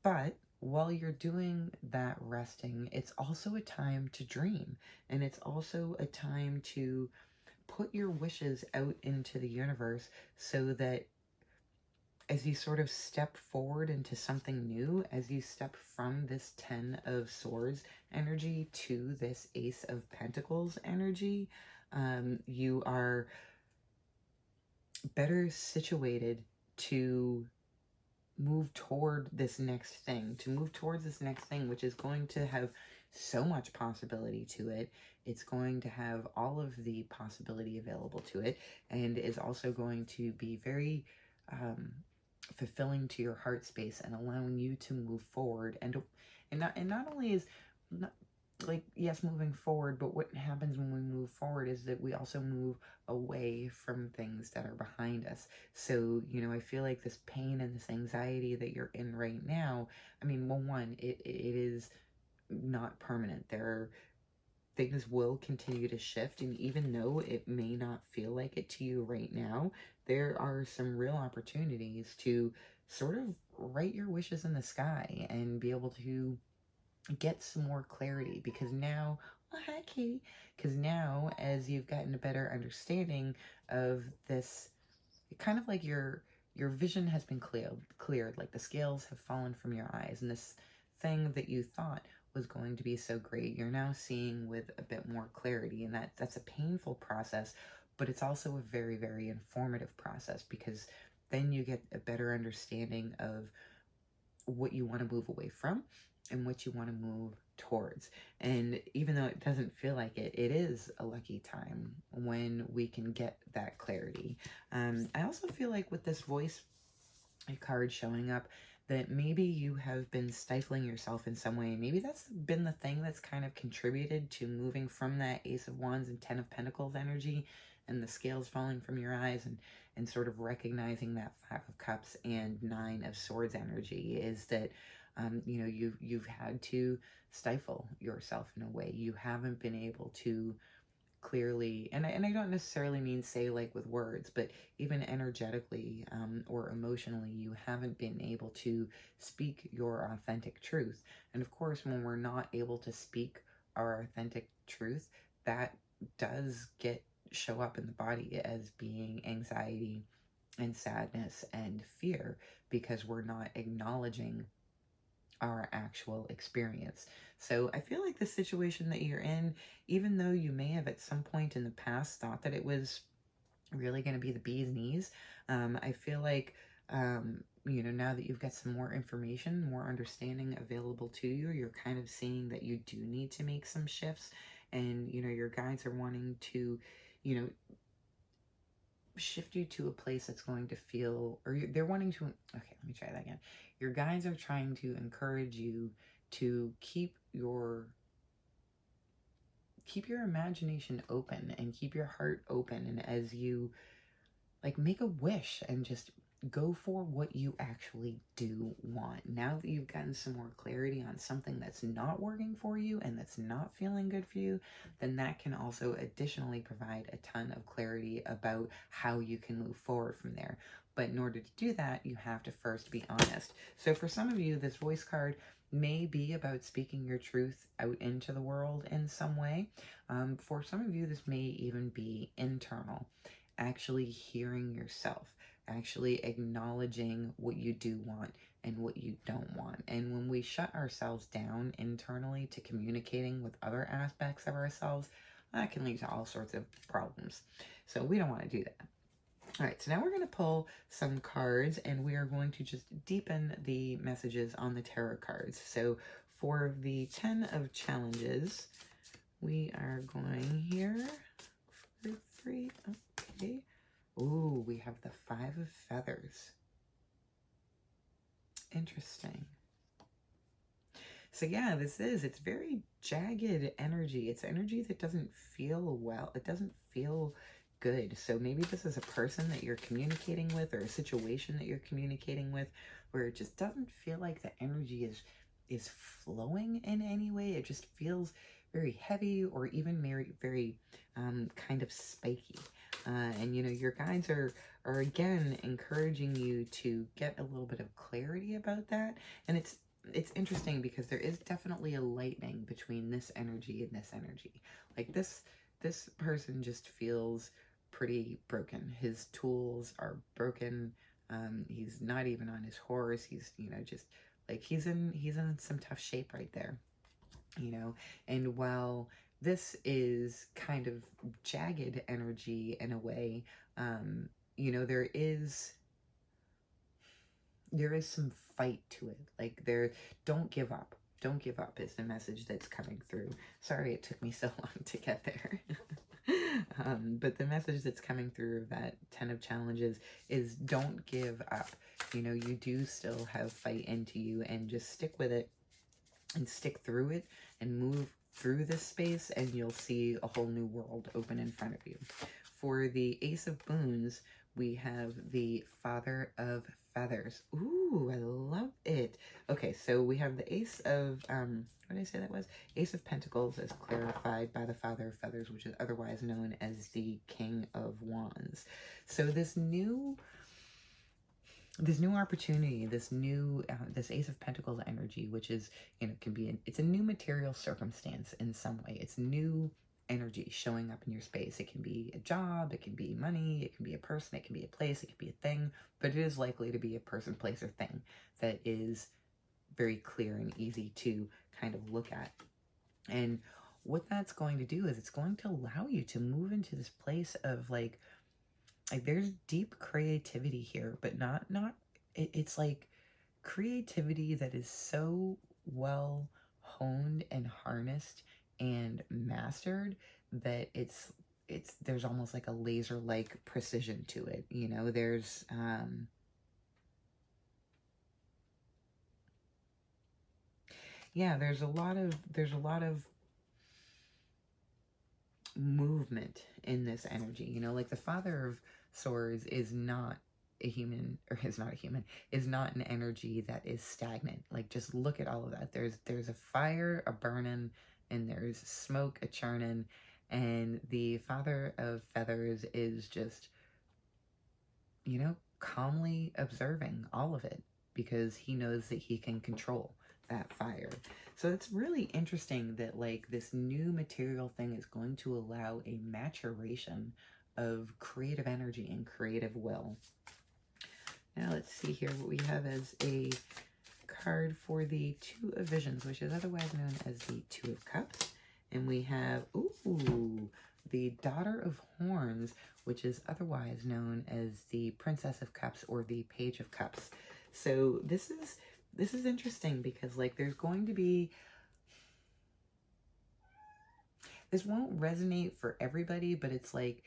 but while you're doing that resting, it's also a time to dream. And it's also a time to put your wishes out into the universe so that as you sort of step forward into something new, as you step from this 10 of Swords energy to this Ace of Pentacles energy, you are better situated to move toward this next thing, which is going to have so much possibility to it. It's going to have all of the possibility available to it, and is also going to be very fulfilling to your heart space and allowing you to move forward. And not only is not like, yes, moving forward, but what happens when we move forward is that we also move away from things that are behind us. So, I feel like this pain and this anxiety that you're in right now, I mean, well, one, it is not permanent. Things will continue to shift, and even though it may not feel like it to you right now, there are some real opportunities to sort of write your wishes in the sky and be able to get some more clarity, because now, well, hi Katie, because now as you've gotten a better understanding of this, kind of like your vision has been cleared, like the scales have fallen from your eyes, and this thing that you thought was going to be so great, you're now seeing with a bit more clarity. And that's a painful process, but it's also a very, very informative process, because then you get a better understanding of what you want to move away from and what you want to move towards. And even though it doesn't feel like it, it is a lucky time when we can get that clarity. I also feel like with this Voice card showing up, that maybe you have been stifling yourself in some way. Maybe that's been the thing that's kind of contributed to moving from that Ace of Wands and 10 of Pentacles energy and the scales falling from your eyes, and sort of recognizing that 5 of Cups and 9 of Swords energy, is that you've had to stifle yourself in a way. You haven't been able to clearly, and I don't necessarily mean say like with words, but even energetically or emotionally, you haven't been able to speak your authentic truth. And of course, when we're not able to speak our authentic truth, that does show up in the body as being anxiety and sadness and fear, because we're not acknowledging our actual experience. So I feel like the situation that you're in, even though you may have at some point in the past thought that it was really going to be the bee's knees, I feel like, you know, now that you've got some more information, more understanding available to you, you're kind of seeing that you do need to make some shifts. And, you know, your guides are wanting to, you know, shift you to a place that's going to feel, or they're wanting to, okay, let me try that again. Your guides are trying to encourage you to keep your imagination open and keep your heart open. And as you like make a wish and just go for what you actually do want. Now that you've gotten some more clarity on something that's not working for you and that's not feeling good for you, then that can also additionally provide a ton of clarity about how you can move forward from there. But in order to do that, you have to first be honest. So for some of you, this voice card may be about speaking your truth out into the world in some way. For some of you, this may even be internal. Actually hearing yourself, actually acknowledging what you do want and what you don't want. And when we shut ourselves down internally to communicating with other aspects of ourselves, that can lead to all sorts of problems. So we don't want to do that. All right, so now we're going to pull some cards and we are going to just deepen the messages on the tarot cards. So for the 10 of challenges, we are going here for 3. Okay. Ooh, we have the 5 of feathers. Interesting. So yeah, it's very jagged energy. It's energy that doesn't feel well. It doesn't feel good. So maybe this is a person that you're communicating with or a situation that you're communicating with where it just doesn't feel like the energy is flowing in any way. It just feels very heavy or even very kind of spiky. And you know, your guides are again encouraging you to get a little bit of clarity about that. And it's interesting because there is definitely a lightning between this energy and this energy. Like this person just feels pretty broken. His tools are broken. He's not even on his horse. He's, you know, just like he's in some tough shape right there, you know. And while this is kind of jagged energy in a way, you know, there is some fight to it. Like don't give up. Don't give up is the message that's coming through. Sorry it took me so long to get there. But the message that's coming through that 10 of challenges is don't give up. You know, you do still have fight into you, and just stick with it and stick through it and move through this space, and you'll see a whole new world open in front of you. For the Ace of Boons, we have the Father of Feathers. Ooh, I love it. Okay, so we have the Ace of, what did I say that was? Ace of Pentacles as clarified by the Father of Feathers, which is otherwise known as the King of Wands. So this new opportunity, this Ace of Pentacles energy, which is, you know, can be, it's a new material circumstance in some way. It's new energy showing up in your space. It can be a job, it can be money, it can be a person, it can be a place, it can be a thing, but it is likely to be a person, place, or thing that is very clear and easy to kind of look at. And what that's going to do is it's going to allow you to move into this place of like there's deep creativity here, but it's like creativity that is so well honed and harnessed and mastered that there's almost like a laser-like precision to it. You know, there's yeah, there's a lot of movement in this energy. You know, like the Father of Swords is not a human, or is not a human, is not an energy that is stagnant. Like, just look at all of that. There's a fire a burning, and there's smoke a churning, and the Father of Feathers is just, you know, calmly observing all of it because he knows that he can control that fire. So it's really interesting that like this new material thing is going to allow a maturation of creative energy and creative will. Now let's see here what we have as a card for the Two of Visions, which is otherwise known as the Two of Cups. And we have, ooh, the Daughter of Horns, which is otherwise known as the Princess of Cups or the Page of Cups. So this is interesting because, like, there's going to be, this won't resonate for everybody, but it's like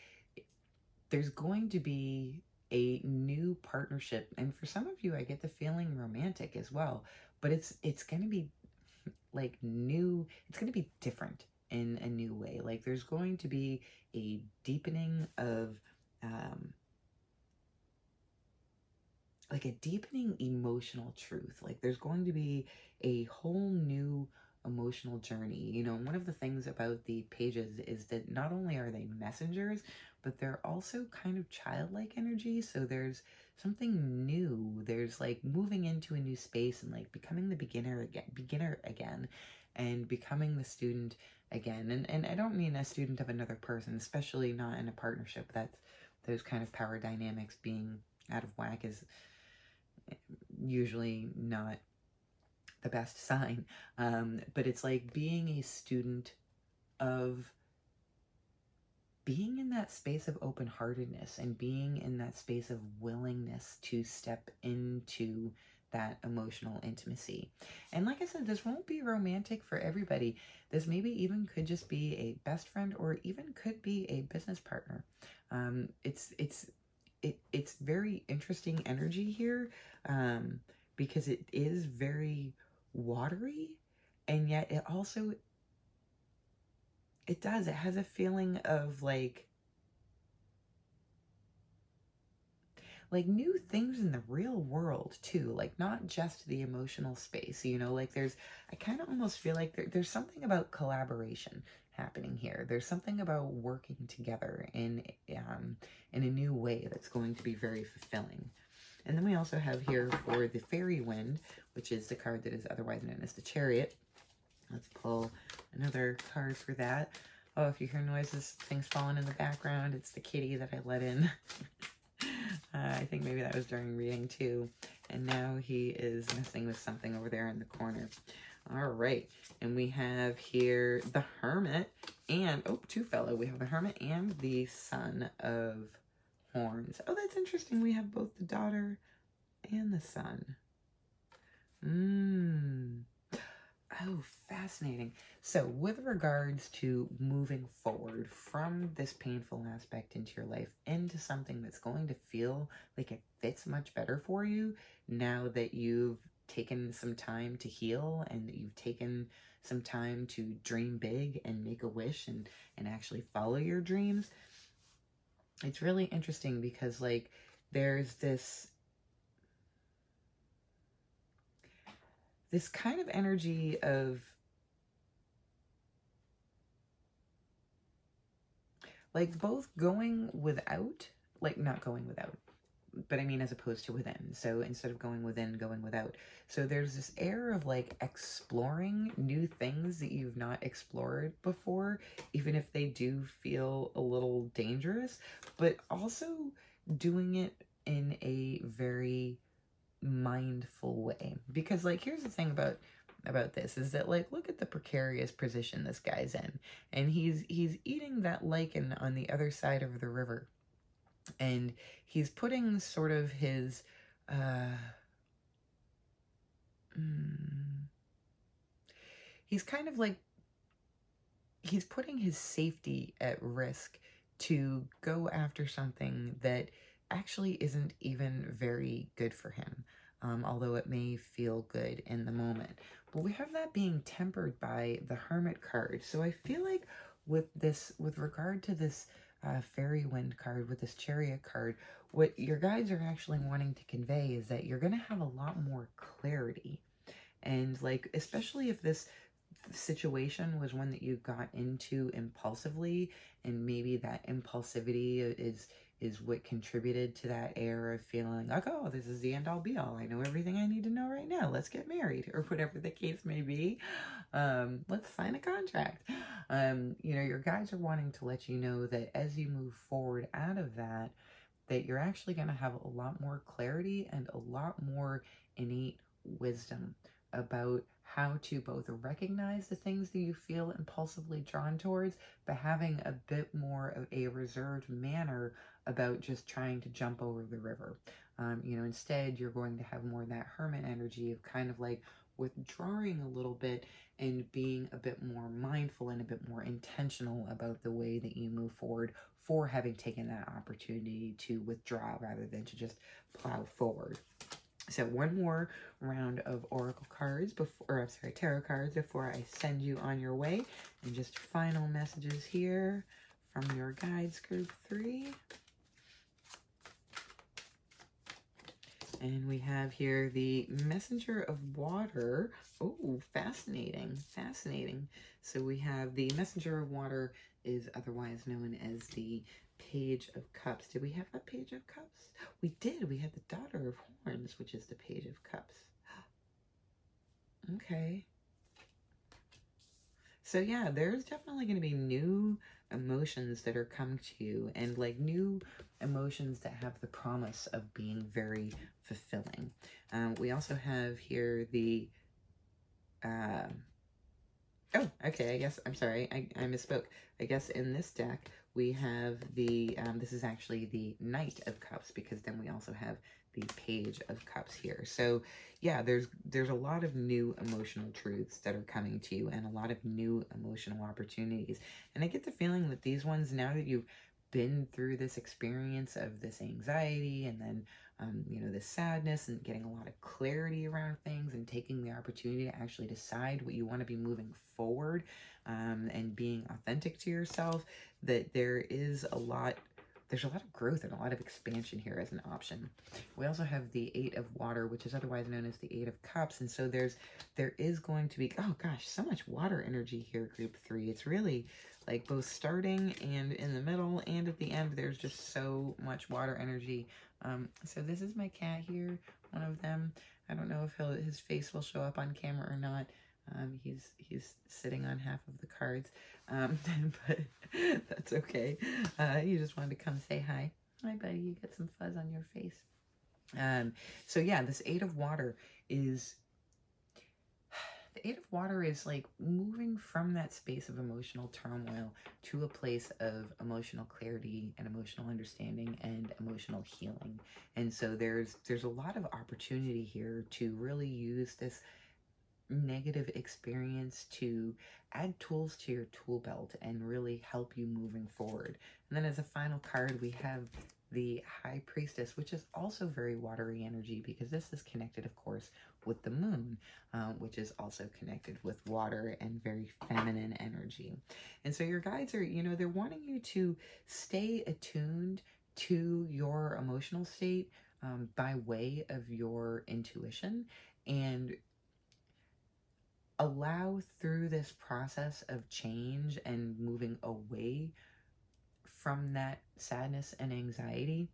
there's going to be a new partnership, and for some of you I get the feeling romantic as well, but it's going to be like new, it's going to be different in a new way. Like there's going to be a deepening of like a deepening emotional truth. Like there's going to be a whole new emotional journey. You know, one of the things about the pages is that not only are they messengers, but they're also kind of childlike energy. So there's something new. There's like moving into a new space and like becoming the beginner again and becoming the student again. And I don't mean a student of another person, especially not in a partnership. That's those kind of power dynamics being out of whack is usually not the best sign. But it's like being a student of being in that space of open-heartedness and being in that space of willingness to step into that emotional intimacy. And like I said, this won't be romantic for everybody. This maybe even could just be a best friend or even could be a business partner. It's very interesting energy here because it is very watery, and yet it also, it has a feeling of like new things in the real world too, like not just the emotional space, you know, like I kind of almost feel like there's something about collaboration happening here. There's something about working together in a new way that's going to be very fulfilling. And then we also have here for the Fairy Wind, which is the card that is otherwise known as the Chariot. Let's pull another card for that. Oh, if you hear noises, things falling in the background, it's the kitty that I let in. I think maybe that was during reading too. And now he is messing with something over there in the corner. All right. And we have here the Hermit and, oh, two fellow. We have the Hermit and the Son of Horns. Oh, that's interesting. We have both the daughter and the son. Oh, fascinating. So with regards to moving forward from this painful aspect into your life into something that's going to feel like it fits much better for you now that you've taken some time to heal and that you've taken some time to dream big and make a wish and actually follow your dreams, it's really interesting because like there's this kind of energy of like both going without, like not going without, but I mean as opposed to within. So instead of going within, going without. So there's this air of like exploring new things that you've not explored before, even if they do feel a little dangerous, but also doing it in a very mindful way. Because like here's the thing about this is that like look at the precarious position this guy's in, and he's eating that lichen on the other side of the river, and he's putting sort of his he's kind of like he's putting his safety at risk to go after something that actually isn't even very good for him, although it may feel good in the moment. But we have that being tempered by the Hermit card. So I feel like with regard to this Fairy Wind card, with this Chariot card, what your guides are actually wanting to convey is that you're going to have a lot more clarity. And like, especially if this situation was one that you got into impulsively, and maybe that impulsivity is what contributed to that air of feeling like, oh, this is the end all be all. I know everything I need to know right now. Let's get married, or whatever the case may be. Let's sign a contract. You know, your guides are wanting to let you know that as you move forward out of that you're actually going to have a lot more clarity and a lot more innate wisdom about how to both recognize the things that you feel impulsively drawn towards, but having a bit more of a reserved manner about just trying to jump over the river. Instead, you're going to have more of that hermit energy of kind of like withdrawing a little bit and being a bit more mindful and a bit more intentional about the way that you move forward for having taken that opportunity to withdraw rather than to just plow forward. So one more round of oracle cards tarot cards before I send you on your way, and just final messages here from your guides, group 3. And we have here the Messenger of Water. Oh, fascinating, fascinating. So we have the Messenger of Water is otherwise known as the Page of Cups. Did we have that Page of Cups? We did. We had the Daughter of Horns, which is the Page of Cups. Okay. So yeah, there's definitely going to be new emotions that are coming to you, and like new emotions that have the promise of being very fulfilling. We also have here the oh, okay, I guess, I'm sorry, I misspoke. I guess in this deck, we have the, this is actually the Knight of Cups, because then we also have the Page of Cups here. So yeah, there's a lot of new emotional truths that are coming to you, and a lot of new emotional opportunities. And I get the feeling that these ones, now that you've been through this experience of this anxiety, and then this sadness, and getting a lot of clarity around things, and taking the opportunity to actually decide what you want to be moving forward, and being authentic to yourself, that there's a lot of growth and a lot of expansion here as an option. We also have the 8 of Water, which is otherwise known as the 8 of Cups, and so there is going to be, oh gosh, so much water energy here, group 3. It's really like both starting and in the middle and at the end, there's just so much water energy. So this is my cat here, one of them. I don't know if his face will show up on camera or not. He's sitting on half of the cards, but that's okay. He just wanted to come say hi. Hi, buddy. You got some fuzz on your face. So yeah, this 8 of Water is... The 8 of Water is like moving from that space of emotional turmoil to a place of emotional clarity and emotional understanding and emotional healing. And so there's a lot of opportunity here to really use this negative experience to add tools to your tool belt and really help you moving forward. And then as a final card, we have the High Priestess, which is also very watery energy, because this is connected, of course, with the moon, which is also connected with water and very feminine energy. And so your guides are, they're wanting you to stay attuned to your emotional state by way of your intuition, and allow through this process of change and moving away from that sadness and anxiety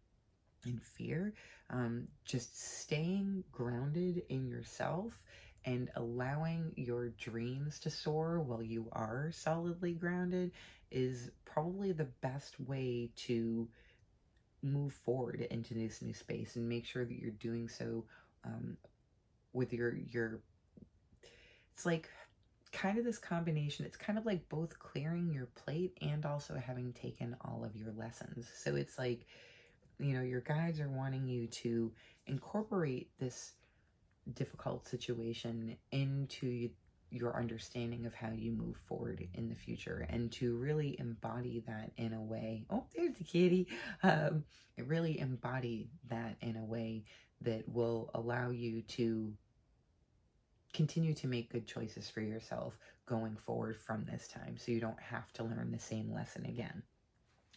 and fear, just staying grounded in yourself and allowing your dreams to soar while you are solidly grounded is probably the best way to move forward into this new space, and make sure that you're doing so with your it's like kind of this combination. It's kind of like both clearing your plate and also having taken all of your lessons. So it's like, your guides are wanting you to incorporate this difficult situation into your understanding of how you move forward in the future, and to really embody that in a way. Oh, there's the kitty. Really embody that in a way that will allow you to continue to make good choices for yourself going forward from this time, so you don't have to learn the same lesson again.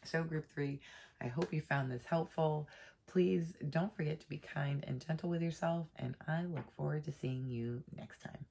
So group 3, I hope you found this helpful. Please don't forget to be kind and gentle with yourself, and I look forward to seeing you next time.